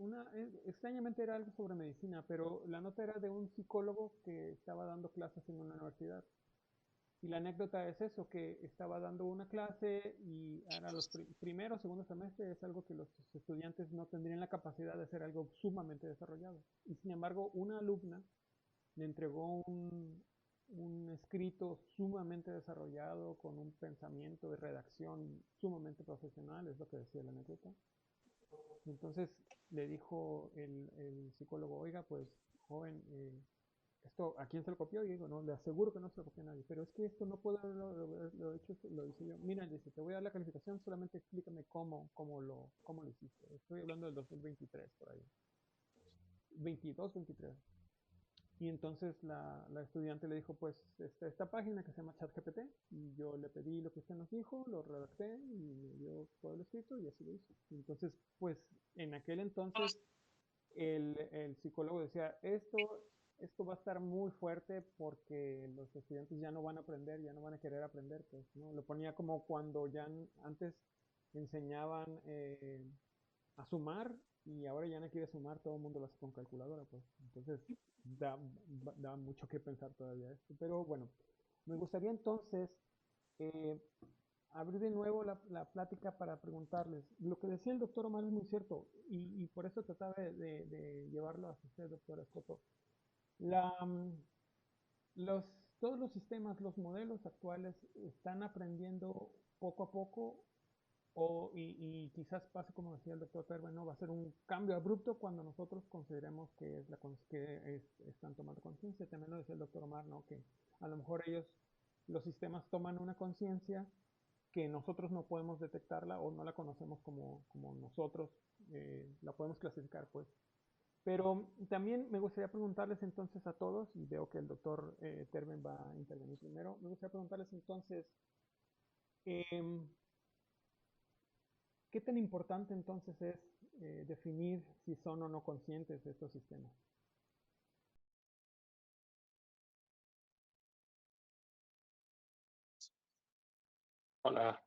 extrañamente era algo sobre medicina, pero la nota era de un psicólogo que estaba dando clases en una universidad. Y la anécdota es eso, que estaba dando una clase y ahora los primeros, segundos semestres es algo que los estudiantes no tendrían la capacidad de hacer algo sumamente desarrollado. Y sin embargo, una alumna le entregó un escrito sumamente desarrollado, con un pensamiento de redacción sumamente profesional, es lo que decía la anécdota. Y entonces le dijo el psicólogo, oiga, pues, joven, esto, ¿a quién se lo copió? Y digo, no, le aseguro que no se lo copió a nadie, pero es que esto no puedo haberlo hecho, lo hice yo. Mira, dice, te voy a dar la calificación, solamente explícame cómo lo hiciste. Estoy hablando del 2023, por ahí. 22, 23. Y entonces la estudiante le dijo, pues, esta página que se llama ChatGPT, y yo le pedí lo que usted nos dijo, lo redacté, y me dio todo el escrito, y así lo hizo. Y entonces, pues, en aquel entonces, el psicólogo decía, esto va a estar muy fuerte porque los estudiantes ya no van a aprender, ya no van a querer aprender, pues, ¿no? Lo ponía como cuando ya antes enseñaban a sumar y ahora ya no quiere sumar, todo el mundo lo hace con calculadora, pues. Entonces da mucho que pensar todavía esto. Pero bueno, me gustaría entonces eh, abrir de nuevo la plática para preguntarles. Lo que decía el doctor Omar es muy cierto y por eso trataba de llevarlo a usted, doctor Escoto. La, los, todos los sistemas, los modelos actuales están aprendiendo poco a poco y quizás pase como decía el doctor Terben, ¿no? Va a ser un cambio abrupto cuando nosotros consideremos que, están tomando conciencia. También lo decía el doctor Omar, ¿no? Que a lo mejor los sistemas toman una conciencia que nosotros no podemos detectarla o no la conocemos como nosotros la podemos clasificar, pues. Pero también me gustaría preguntarles entonces a todos, y veo que el doctor Terben va a intervenir primero, me gustaría preguntarles entonces, eh, ¿qué tan importante entonces es definir si son o no conscientes de estos sistemas? Hola,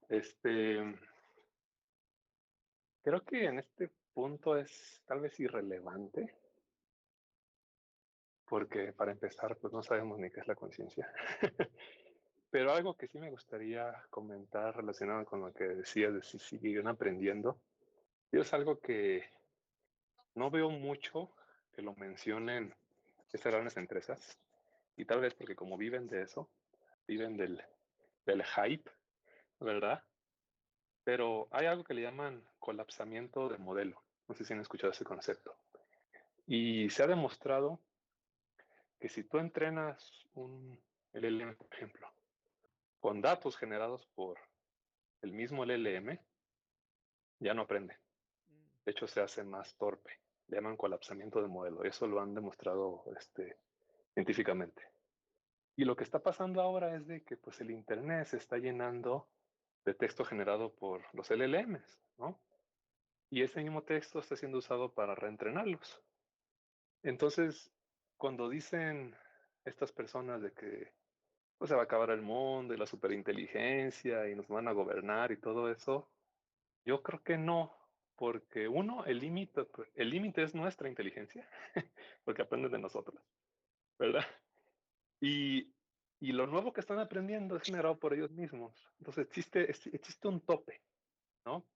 creo que en este punto es tal vez irrelevante, porque para empezar, pues no sabemos ni qué es la conciencia. Pero algo que sí me gustaría comentar relacionado con lo que decías de si siguen aprendiendo, y es algo que no veo mucho que lo mencionen estas grandes empresas, y tal vez porque como viven de eso, viven del hype, ¿verdad? Pero hay algo que le llaman colapsamiento de modelo. No sé si han escuchado ese concepto. Y se ha demostrado que si tú entrenas un LLM, por ejemplo, con datos generados por el mismo LLM, ya no aprende. De hecho, se hace más torpe. Le llaman colapsamiento de modelo. Eso lo han demostrado científicamente. Y lo que está pasando ahora es de que pues, el Internet se está llenando de texto generado por los LLMs, ¿no? Y ese mismo texto está siendo usado para reentrenarlos. Entonces, cuando dicen estas personas de que pues, se va a acabar el mundo y la superinteligencia y nos van a gobernar y todo eso, yo creo que no, porque uno, el límite es nuestra inteligencia, porque aprende de nosotros, ¿verdad? Y, y lo nuevo que están aprendiendo es generado por ellos mismos. Entonces existe un tope, ¿no?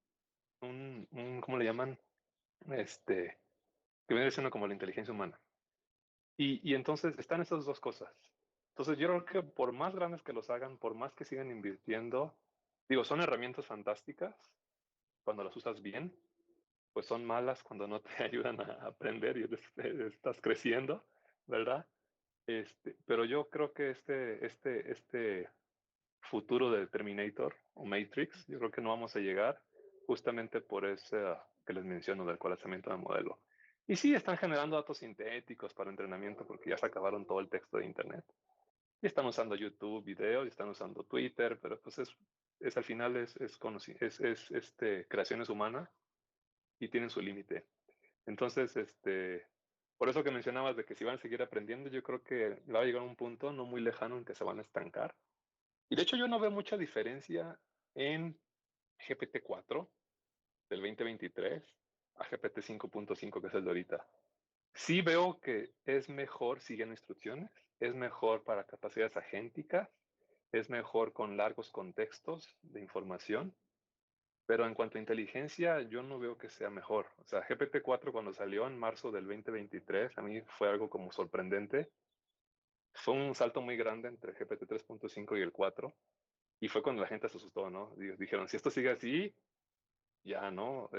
¿Cómo le llaman? Que viene siendo como la inteligencia humana. Y entonces están esas dos cosas. Entonces yo creo que por más grandes que los hagan, por más que sigan invirtiendo, digo, son herramientas fantásticas cuando las usas bien, pues son malas cuando no te ayudan a aprender y estás creciendo, ¿verdad? Pero yo creo que este futuro de Terminator o Matrix, yo creo que no vamos a llegar justamente por ese que les menciono del colapsamiento del modelo. Y sí, están generando datos sintéticos para entrenamiento porque ya se acabaron todo el texto de Internet. Y están usando YouTube, videos, y están usando Twitter, pero pues al final es creaciones humanas y tienen su límite. Entonces, por eso que mencionabas de que si van a seguir aprendiendo, yo creo que va a llegar un punto no muy lejano en que se van a estancar. Y de hecho yo no veo mucha diferencia en GPT-4 del 2023 a GPT 5.5, que es el de ahorita. Sí veo que es mejor siguiendo instrucciones, es mejor para capacidades agénticas, es mejor con largos contextos de información, pero en cuanto a inteligencia, yo no veo que sea mejor. O sea, GPT-4 cuando salió en marzo del 2023, a mí fue algo como sorprendente. Fue un salto muy grande entre GPT 3.5 y el 4, y fue cuando la gente se asustó, ¿no? Dijeron, si esto sigue así, ya, ¿no?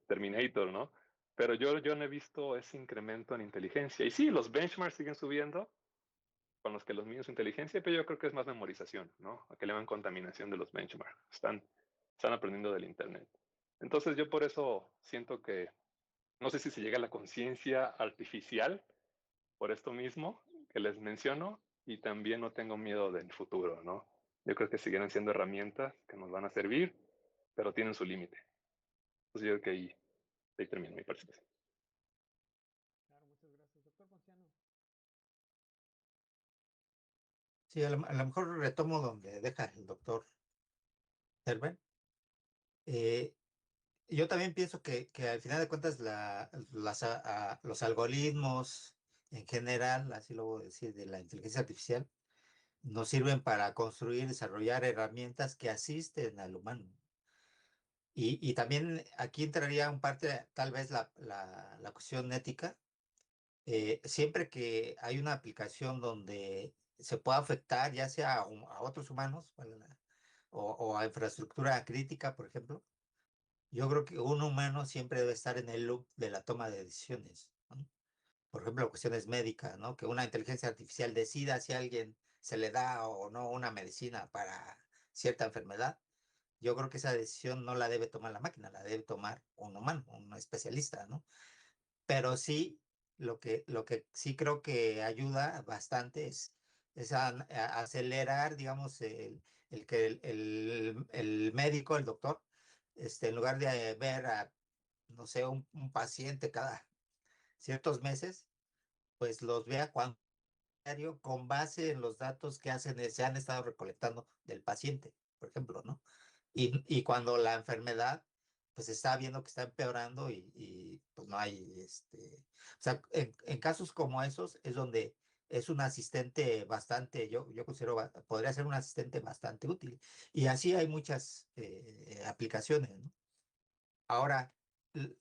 Terminator, ¿no? Pero yo no he visto ese incremento en inteligencia. Y sí, los benchmarks siguen subiendo, con los que los míos inteligencia, pero yo creo que es más memorización, ¿no? A que le llaman contaminación de los benchmarks. Están aprendiendo del Internet. Entonces yo por eso siento que no sé si se llega a la conciencia artificial por esto mismo que les menciono, y también no tengo miedo del futuro, ¿no? Yo creo que seguirán siendo herramientas que nos van a servir, pero tienen su límite. Entonces yo creo que ahí termino mi participación. Claro, muchas gracias. Doctor Ponciano. Sí, a lo mejor retomo donde deja el doctor Herbert. Yo también pienso que al final de cuentas los algoritmos en general, así lo voy a decir, de la inteligencia artificial, nos sirven para construir y desarrollar herramientas que asisten al humano. Y también aquí entraría un parte, tal vez, la cuestión ética. Siempre que hay una aplicación donde se pueda afectar, ya sea a otros humanos o a infraestructura crítica, por ejemplo, yo creo que un humano siempre debe estar en el loop de la toma de decisiones, ¿no? Por ejemplo, cuestiones médicas, ¿no? Que una inteligencia artificial decida si a alguien se le da o no una medicina para cierta enfermedad. Yo creo que esa decisión no la debe tomar la máquina, la debe tomar un humano, un especialista, ¿no? Pero sí, lo que sí creo que ayuda bastante es a acelerar, digamos, el que el médico, el doctor, en lugar de ver a, no sé, un paciente cada ciertos meses, pues los vea cuando diario con base en los datos que se han estado recolectando del paciente, por ejemplo, ¿no? Y cuando la enfermedad pues está viendo que está empeorando y pues no hay, o sea, en casos como esos es donde es un asistente bastante, yo considero, podría ser un asistente bastante útil. Y así hay muchas aplicaciones, ¿no? Ahora,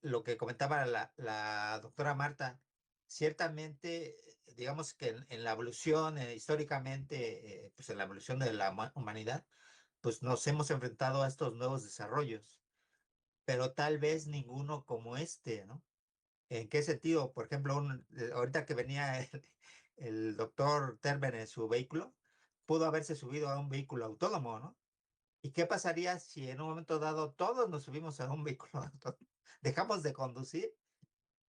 lo que comentaba la doctora Marta, ciertamente, digamos que en la evolución, históricamente, pues en la evolución de la humanidad, pues nos hemos enfrentado a estos nuevos desarrollos, pero tal vez ninguno como este, ¿no? ¿En qué sentido? Por ejemplo, ahorita que venía el doctor Terben en su vehículo, pudo haberse subido a un vehículo autónomo, ¿no? ¿Y qué pasaría si en un momento dado todos nos subimos a un vehículo autónomo? Dejamos de conducir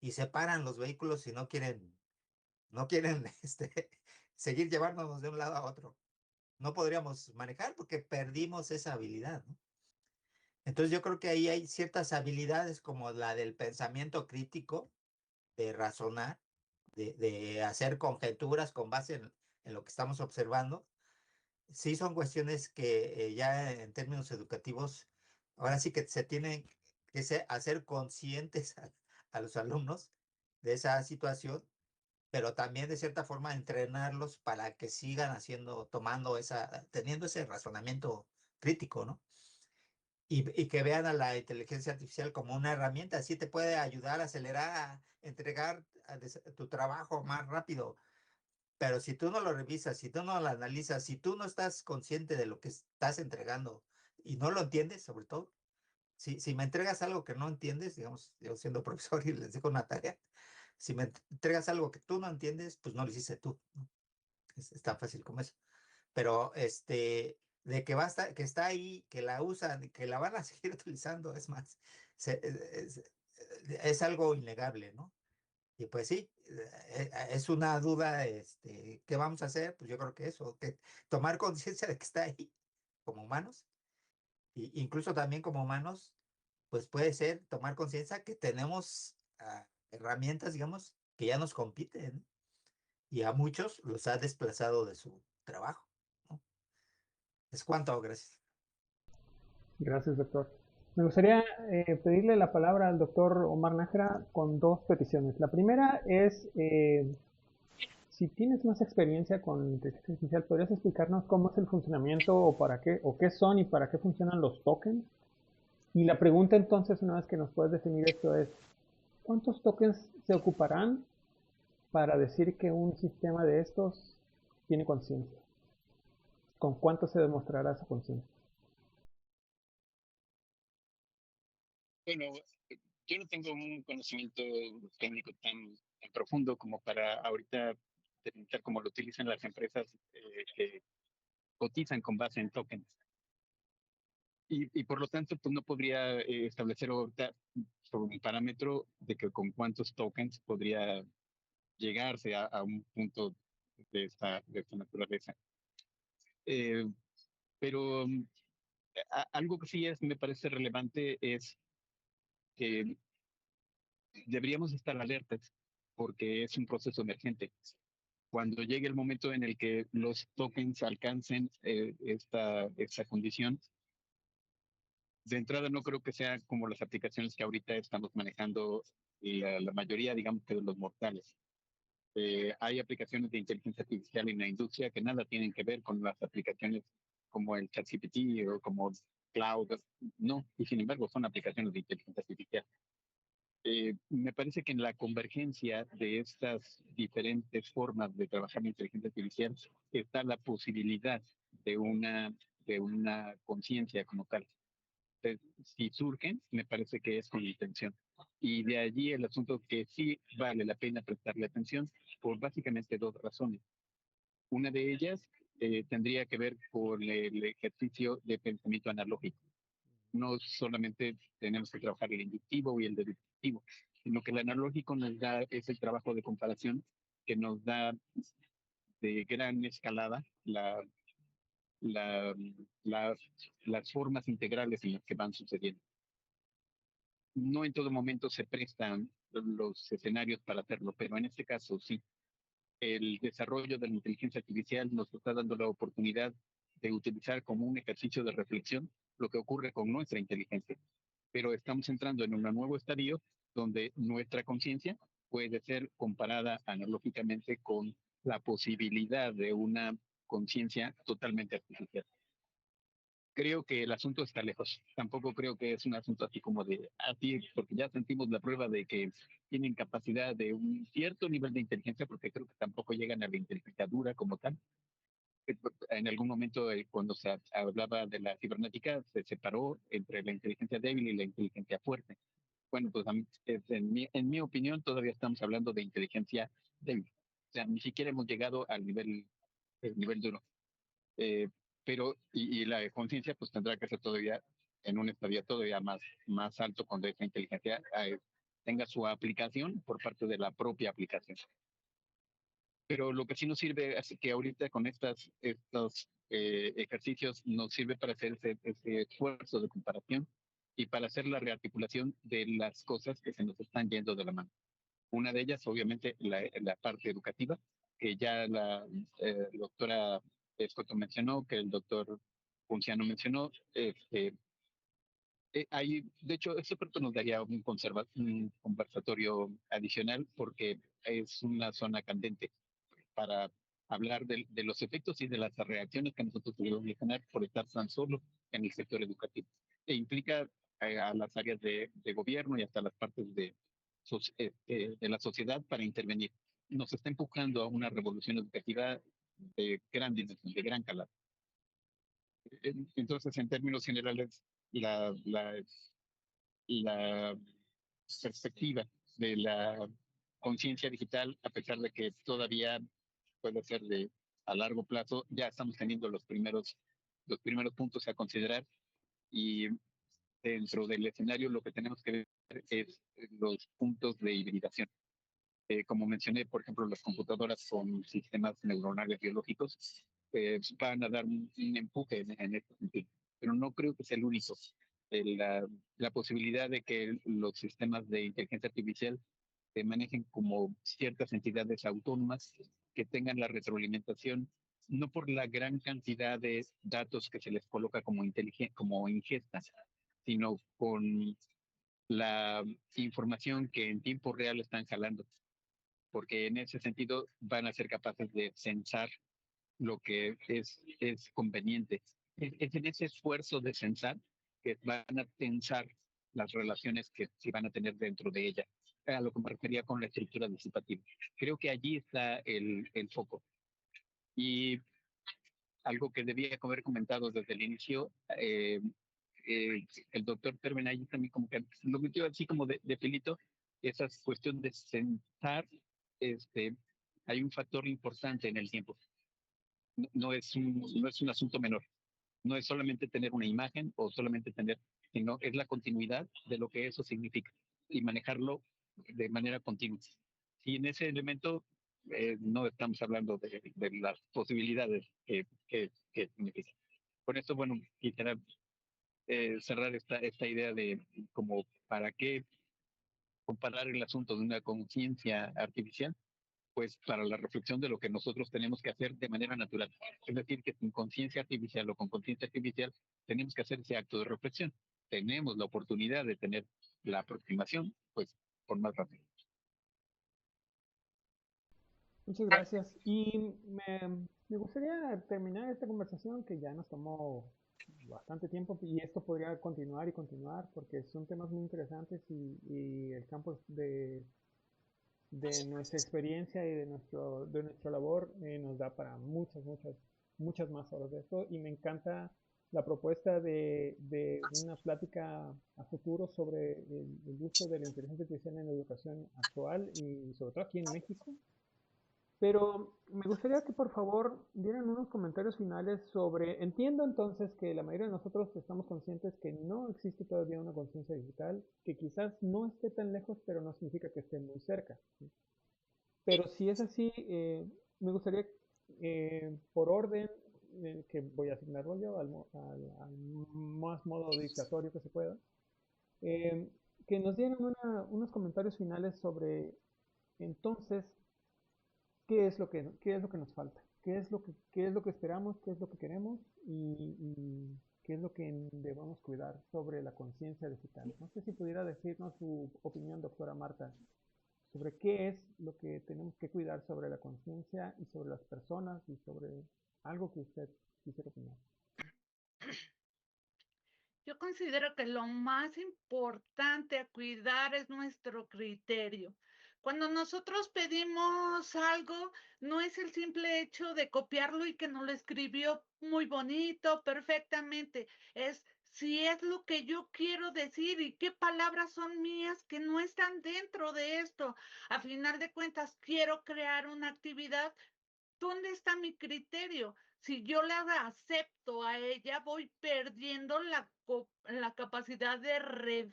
y se paran los vehículos y no quieren seguir llevándonos de un lado a otro. No podríamos manejar porque perdimos esa habilidad, ¿no? Entonces yo creo que ahí hay ciertas habilidades como la del pensamiento crítico, de razonar, de hacer conjeturas con base en lo que estamos observando. Sí son cuestiones que ya en términos educativos, ahora sí que se tienen que hacer conscientes a los alumnos de esa situación, pero también de cierta forma entrenarlos para que sigan teniendo ese razonamiento crítico, ¿no? Y que vean a la inteligencia artificial como una herramienta, así te puede ayudar a acelerar, a entregar tu trabajo más rápido. Pero si tú no lo revisas, si tú no lo analizas, si tú no estás consciente de lo que estás entregando y no lo entiendes, sobre todo, si me entregas algo que no entiendes, digamos, yo siendo profesor y les dejo una tarea, si me entregas algo que tú no entiendes, pues no lo hiciste tú, ¿no? Es tan fácil como eso. Pero de que que está ahí, que la usan, que la van a seguir utilizando, es más, es algo innegable, ¿no? Y pues sí, es una duda, ¿qué vamos a hacer? Pues yo creo que eso, que tomar conciencia de que está ahí como humanos, y incluso también como humanos, pues puede ser tomar conciencia que tenemos herramientas, digamos, que ya nos compiten, ¿no? Y a muchos los ha desplazado de su trabajo, ¿no? Es cuanto, gracias. Gracias, doctor. Me gustaría pedirle la palabra al doctor Omar Nájera con dos peticiones. La primera es, si tienes más experiencia con inteligencia artificial, ¿podrías explicarnos cómo es el funcionamiento o para qué, o qué son y para qué funcionan los tokens? Y la pregunta entonces, una vez que nos puedes definir esto, es, ¿cuántos tokens se ocuparán para decir que un sistema de estos tiene conciencia? ¿Con cuánto se demostrará esa conciencia? Bueno, yo no tengo un conocimiento técnico tan profundo como para ahorita delimitar cómo lo utilizan las empresas que cotizan con base en tokens. Y por lo tanto, pues no podría establecer ahorita sobre un parámetro de que con cuántos tokens podría llegarse a un punto de esta naturaleza. Pero algo que sí me parece relevante es que deberíamos estar alertas porque es un proceso emergente. Cuando llegue el momento en el que los tokens alcancen esta condición, de entrada no creo que sea como las aplicaciones que ahorita estamos manejando la mayoría, digamos que de los mortales. Hay aplicaciones de inteligencia artificial en la industria que nada tienen que ver con las aplicaciones como el ChatGPT o como Cloud, no, y sin embargo son aplicaciones de inteligencia artificial. Me parece que en la convergencia de estas diferentes formas de trabajar en inteligencia artificial está la posibilidad de una conciencia como tal. Si surgen, me parece que es con intención. Y de allí el asunto que sí vale la pena prestarle atención por básicamente dos razones. Una de ellas tendría que ver con el ejercicio de pensamiento analógico. No solamente tenemos que trabajar el inductivo y el deductivo, sino que el analógico nos da ese trabajo de comparación que nos da de gran escalada la, las formas integrales en las que van sucediendo. No en todo momento se prestan los escenarios para hacerlo, pero en este caso sí. El desarrollo de la inteligencia artificial nos está dando la oportunidad de utilizar como un ejercicio de reflexión lo que ocurre con nuestra inteligencia. Pero estamos entrando en un nuevo estadio donde nuestra conciencia puede ser comparada analógicamente con la posibilidad de una conciencia totalmente artificial. Creo que el asunto está lejos. Tampoco creo que es un asunto así como de así, porque ya sentimos la prueba de que tienen capacidad de un cierto nivel de inteligencia, porque creo que tampoco llegan a la inteligencia dura como tal. En algún momento, cuando se hablaba de la cibernética, se separó entre la inteligencia débil y la inteligencia fuerte. Bueno, pues en mi opinión, todavía estamos hablando de inteligencia débil. O sea, ni siquiera hemos llegado al el nivel duro. Pero y la conciencia pues tendrá que ser todavía en un estadio todavía más alto cuando esa inteligencia tenga su aplicación por parte de la propia aplicación. Pero lo que sí nos sirve es que ahorita con estos ejercicios nos sirve para hacer ese esfuerzo de comparación y para hacer la rearticulación de las cosas que se nos están yendo de la mano. Una de ellas, obviamente, la parte educativa, que ya la doctora Escoto mencionó, que el doctor Ponciano mencionó. De hecho, eso creo que nos daría un conversatorio adicional porque es una zona candente para hablar de los efectos y de las reacciones que nosotros podemos tener por estar tan solo en el sector educativo. E implica a las áreas de gobierno y hasta las partes de la sociedad para intervenir. Nos está empujando a una revolución educativa de gran dimensión, de gran calado. Entonces, en términos generales, la perspectiva de la conciencia digital, a pesar de que todavía puede ser a largo plazo, ya estamos teniendo los primeros puntos a considerar, y dentro del escenario lo que tenemos que ver es los puntos de hibridación. Como mencioné, por ejemplo, las computadoras con sistemas neuronales biológicos van a dar un empuje en este sentido, pero no creo que sea el único. La posibilidad de que los sistemas de inteligencia artificial se manejen como ciertas entidades autónomas que tengan la retroalimentación, no por la gran cantidad de datos que se les coloca como ingestas, sino con la información que en tiempo real están jalando, porque en ese sentido van a ser capaces de censar lo que es conveniente. Es en ese esfuerzo de censar que van a tensar las relaciones que se van a tener dentro de ella, a lo que me refería con la estructura disipativa. Creo que allí está el foco. Y algo que debía haber comentado desde el inicio, el doctor Termen ahí también como que lo metió así como de filito, esa cuestión de sentar, hay un factor importante en el tiempo. No es un asunto menor. No es solamente tener una imagen o solamente sino es la continuidad de lo que eso significa y manejarlo de manera continua. Y en ese elemento no estamos hablando de las posibilidades que significa. Con esto, bueno, quisiera cerrar esta idea de como para qué comparar el asunto de una conciencia artificial, pues para la reflexión de lo que nosotros tenemos que hacer de manera natural. Es decir, que sin conciencia artificial o con conciencia artificial tenemos que hacer ese acto de reflexión. Tenemos la oportunidad de tener la aproximación, pues, por más rápido. Muchas gracias. Y me gustaría terminar esta conversación que ya nos tomó bastante tiempo, y esto podría continuar y continuar porque son temas muy interesantes, y el campo de nuestra experiencia y de nuestra labor nos da para muchas más horas de esto, y me encanta la propuesta de una plática a futuro sobre el uso de la inteligencia artificial en la educación actual y sobre todo aquí en México. Pero me gustaría que por favor dieran unos comentarios finales sobre, entiendo entonces que la mayoría de nosotros estamos conscientes que no existe todavía una conciencia digital, que quizás no esté tan lejos, pero no significa que esté muy cerca, ¿sí? Pero si es así, me gustaría, por orden, que voy a asignarlo yo al más modo dictatorio que se pueda, eh, que nos dieran unos comentarios finales sobre entonces qué es lo que nos falta, qué es lo que esperamos, qué es lo que queremos, y qué es lo que debemos cuidar sobre la conciencia digital. No sé si pudiera decirnos su opinión, doctora Marta, sobre qué es lo que tenemos que cuidar sobre la conciencia y sobre las personas y sobre algo que usted quisiera opinar. Yo considero que lo más importante a cuidar es nuestro criterio. Cuando nosotros pedimos algo, no es el simple hecho de copiarlo y que nos lo escribió muy bonito, perfectamente. Es si es lo que yo quiero decir y qué palabras son mías que no están dentro de esto. A final de cuentas, quiero crear una actividad. ¿Dónde está mi criterio? Si yo la acepto a ella, voy perdiendo la capacidad de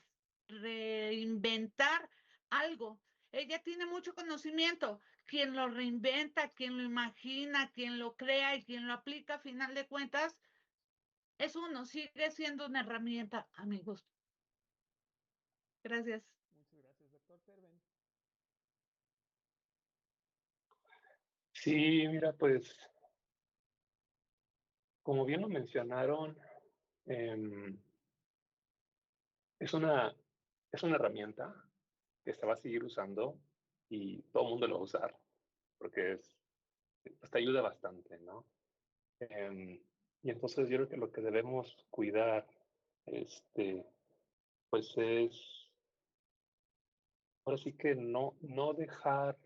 reinventar algo. Ella tiene mucho conocimiento. Quien lo reinventa, quien lo imagina, quien lo crea y quien lo aplica, a final de cuentas, es uno, sigue siendo una herramienta a mi gusto. Gracias. Muchas gracias, doctor Terben. Sí, mira, pues, como bien lo mencionaron, em, es una, es una herramienta que se va a seguir usando y todo el mundo lo va a usar, porque pues te ayuda bastante, ¿no? Em, y entonces yo creo que lo que debemos cuidar, este, pues es, ahora sí que no dejar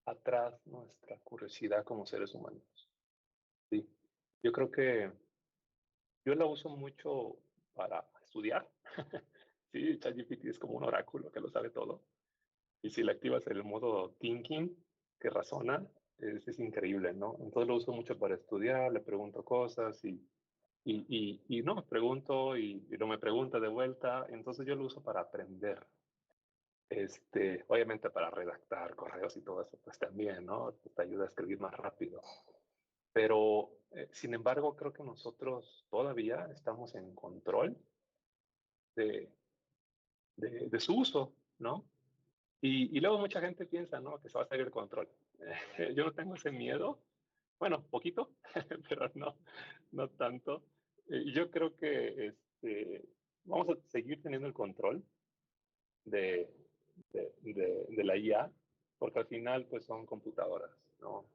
atrás nuestra curiosidad como seres humanos. Sí. Yo creo que yo la uso mucho para estudiar. Sí, ChatGPT es como un oráculo que lo sabe todo. Y si le activas el modo thinking, que razona, es increíble, ¿no? Entonces lo uso mucho para estudiar, le pregunto cosas y no, pregunto y no me pregunta de vuelta. Entonces yo lo uso para aprender. Obviamente para redactar correos y todo eso, pues también, ¿no? Te ayuda a escribir más rápido. Pero, sin embargo, creo que nosotros todavía estamos en control de, de su uso, ¿no? Y luego mucha gente piensa, ¿no? Que se va a salir el control. Yo no tengo ese miedo. Bueno, poquito, pero no tanto. Y yo creo que vamos a seguir teniendo el control de, de la IA, porque al final pues son computadoras, ¿no?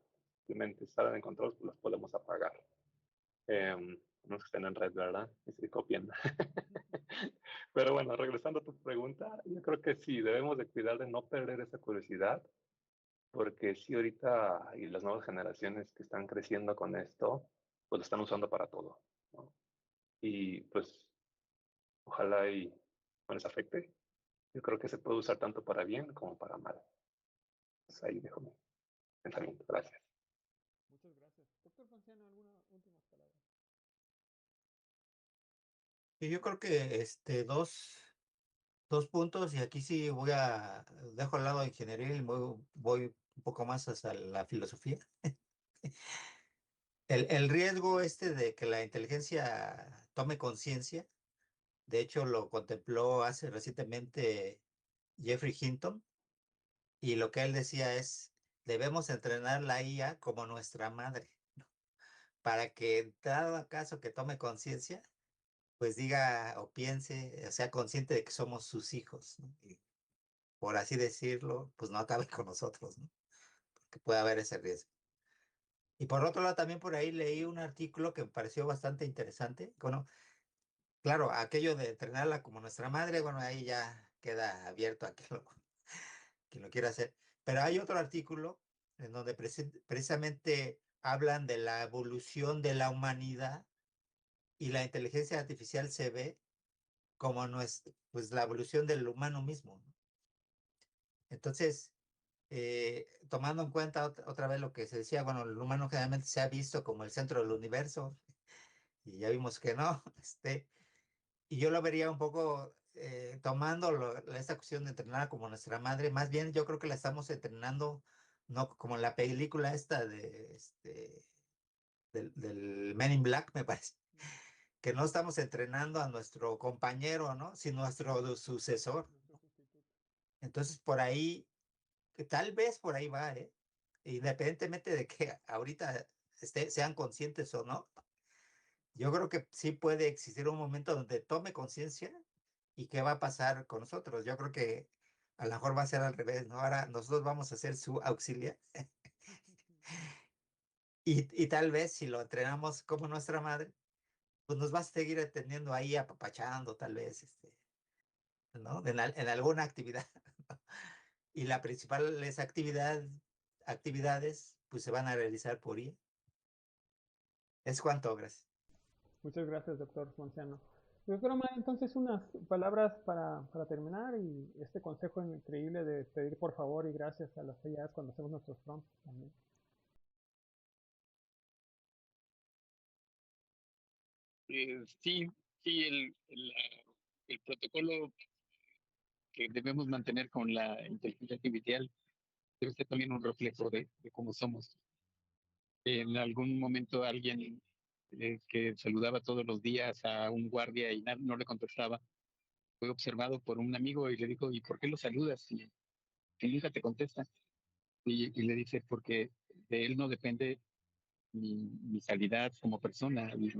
Simplemente salen en control, pues las podemos apagar. No que estén en red, ¿verdad? Y se copian. Pero bueno, regresando a tu pregunta, yo creo que sí, debemos de cuidar de no perder esa curiosidad, porque sí, ahorita y las nuevas generaciones que están creciendo con esto, pues lo están usando para todo, ¿no? Y pues ojalá y no les afecte. Yo creo que se puede usar tanto para bien como para mal. Pues ahí dejo mi pensamiento. Gracias. Muchas gracias. Doctor Ponciano, ¿algunas últimas palabras? Y yo creo que dos puntos, y aquí sí dejo al lado de ingeniería y voy un poco más hacia la filosofía. El riesgo de que la inteligencia tome conciencia, de hecho lo contempló hace recientemente Jeffrey Hinton, y lo que él decía es, debemos entrenar la IA como nuestra madre, ¿no? Para que dado caso que tome conciencia, pues diga o piense, o sea consciente de que somos sus hijos, ¿no? Y por así decirlo, pues no acabe con nosotros, ¿no? Porque puede haber ese riesgo. Y por otro lado, también por ahí leí un artículo que me pareció bastante interesante. Bueno, claro, aquello de entrenarla como nuestra madre, bueno, ahí ya queda abierto a quien lo quiera hacer. Pero hay otro artículo en donde precisamente hablan de la evolución de la humanidad, y la inteligencia artificial se ve como pues la evolución del humano mismo, ¿no? Entonces, tomando en cuenta otra vez lo que se decía, bueno, el humano generalmente se ha visto como el centro del universo, y ya vimos que no, y yo lo vería un poco tomando esta cuestión de entrenar como nuestra madre. Más bien yo creo que la estamos entrenando, no como en la película esta del Men in Black, me parece, que no estamos entrenando a nuestro compañero, ¿no? Sino a nuestro sucesor. Entonces, por ahí, que tal vez por ahí va, ¿eh? Independientemente de que ahorita sean conscientes o no, yo creo que sí puede existir un momento donde tome conciencia. ¿Y qué va a pasar con nosotros? Yo creo que a lo mejor va a ser al revés, ¿no? Ahora nosotros vamos a ser su auxiliar. Y tal vez si lo entrenamos como nuestra madre, pues nos va a seguir atendiendo ahí, apapachando, tal vez, ¿no? En alguna actividad. Y la principal actividades, pues se van a realizar por IA. Es cuanto, gracias. Muchas gracias, doctor Ponciano. Doctor Omar, entonces unas palabras para terminar y este consejo increíble de pedir por favor y gracias a las IAs cuando hacemos nuestros prompts también. Sí, sí, el protocolo que debemos mantener con la inteligencia artificial debe ser también un reflejo de cómo somos. En algún momento alguien que saludaba todos los días a un guardia y no le contestaba, fue observado por un amigo y le dijo, ¿y por qué lo saludas si nunca te contesta? Y le dice, porque de él no depende mi calidad como persona y mi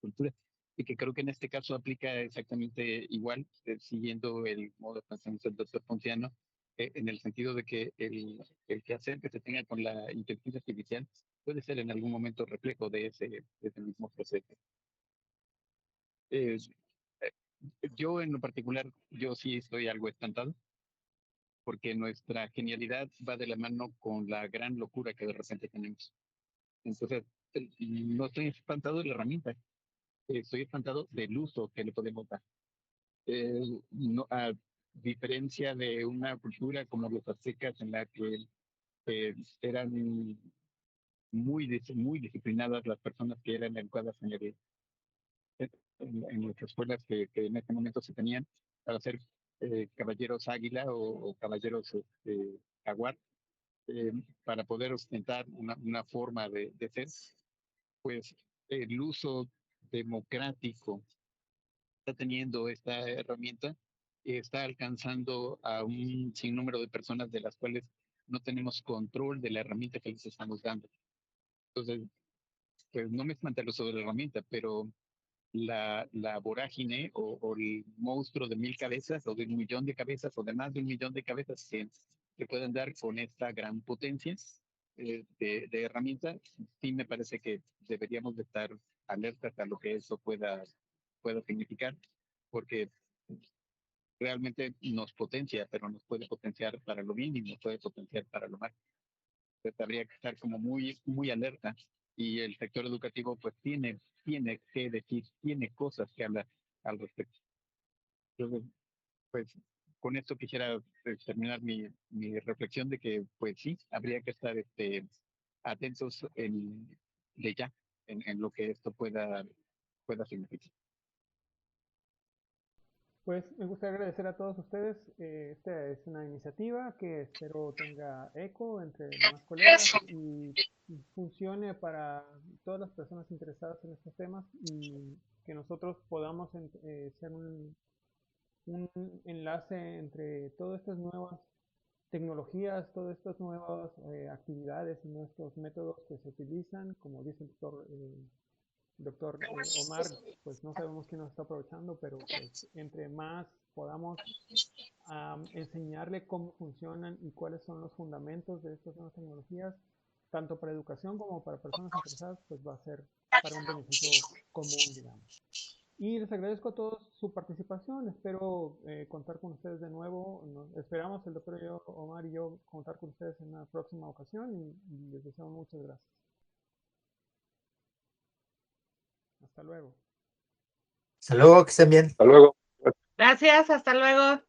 cultura. Y que creo que en este caso aplica exactamente igual, siguiendo el modo de pensamiento del doctor Ponciano, en el sentido de que el quehacer que se tenga con la inteligencia artificial puede ser en algún momento reflejo de ese mismo proceso. Yo en lo particular, yo sí estoy algo espantado, porque nuestra genialidad va de la mano con la gran locura que de repente tenemos. Entonces, no estoy espantado de la herramienta, estoy espantado del uso que le podemos dar. No, a diferencia de una cultura como los aztecas, en la que eran muy disciplinadas las personas que eran educadas en las escuelas que en ese momento se tenían para ser caballeros águila o caballeros jaguar, para poder ostentar una forma de ser, pues el uso democrático está teniendo esta herramienta, está alcanzando a un sinnúmero de personas de las cuales no tenemos control de la herramienta que les estamos dando. Entonces, pues no me espanta el uso de la herramienta, pero la vorágine o el monstruo de 1000 cabezas o de 1 millón de cabezas o de más de 1 millón de cabezas que pueden dar con esta gran potencia de herramienta, sí me parece que deberíamos de estar alertas a lo que eso pueda significar, porque realmente nos potencia, pero nos puede potenciar para lo bien y nos puede potenciar para lo mal. Entonces habría que estar como muy alerta, y el sector educativo pues tiene que decir, tiene cosas que hablar al respecto. Entonces, pues con esto quisiera terminar mi reflexión de que pues sí, habría que estar atentos de ya en lo que esto pueda significar. Pues me gustaría agradecer a todos ustedes. Esta es una iniciativa que espero tenga eco entre demás colegas y funcione para todas las personas interesadas en estos temas, y que nosotros podamos ser un enlace entre todas estas nuevas tecnologías, todas estas nuevas actividades y nuestros métodos que se utilizan. Como dice el doctor Omar, pues no sabemos quién nos está aprovechando, pero pues entre más podamos enseñarle cómo funcionan y cuáles son los fundamentos de estas nuevas tecnologías, tanto para educación como para personas interesadas, pues va a ser para un beneficio común, digamos. Y les agradezco a todos su participación. Espero contar con ustedes de nuevo. Esperamos el doctor Omar y yo contar con ustedes en una próxima ocasión, y les deseo muchas gracias. Hasta luego. Hasta luego, que estén bien. Hasta luego. Gracias, hasta luego.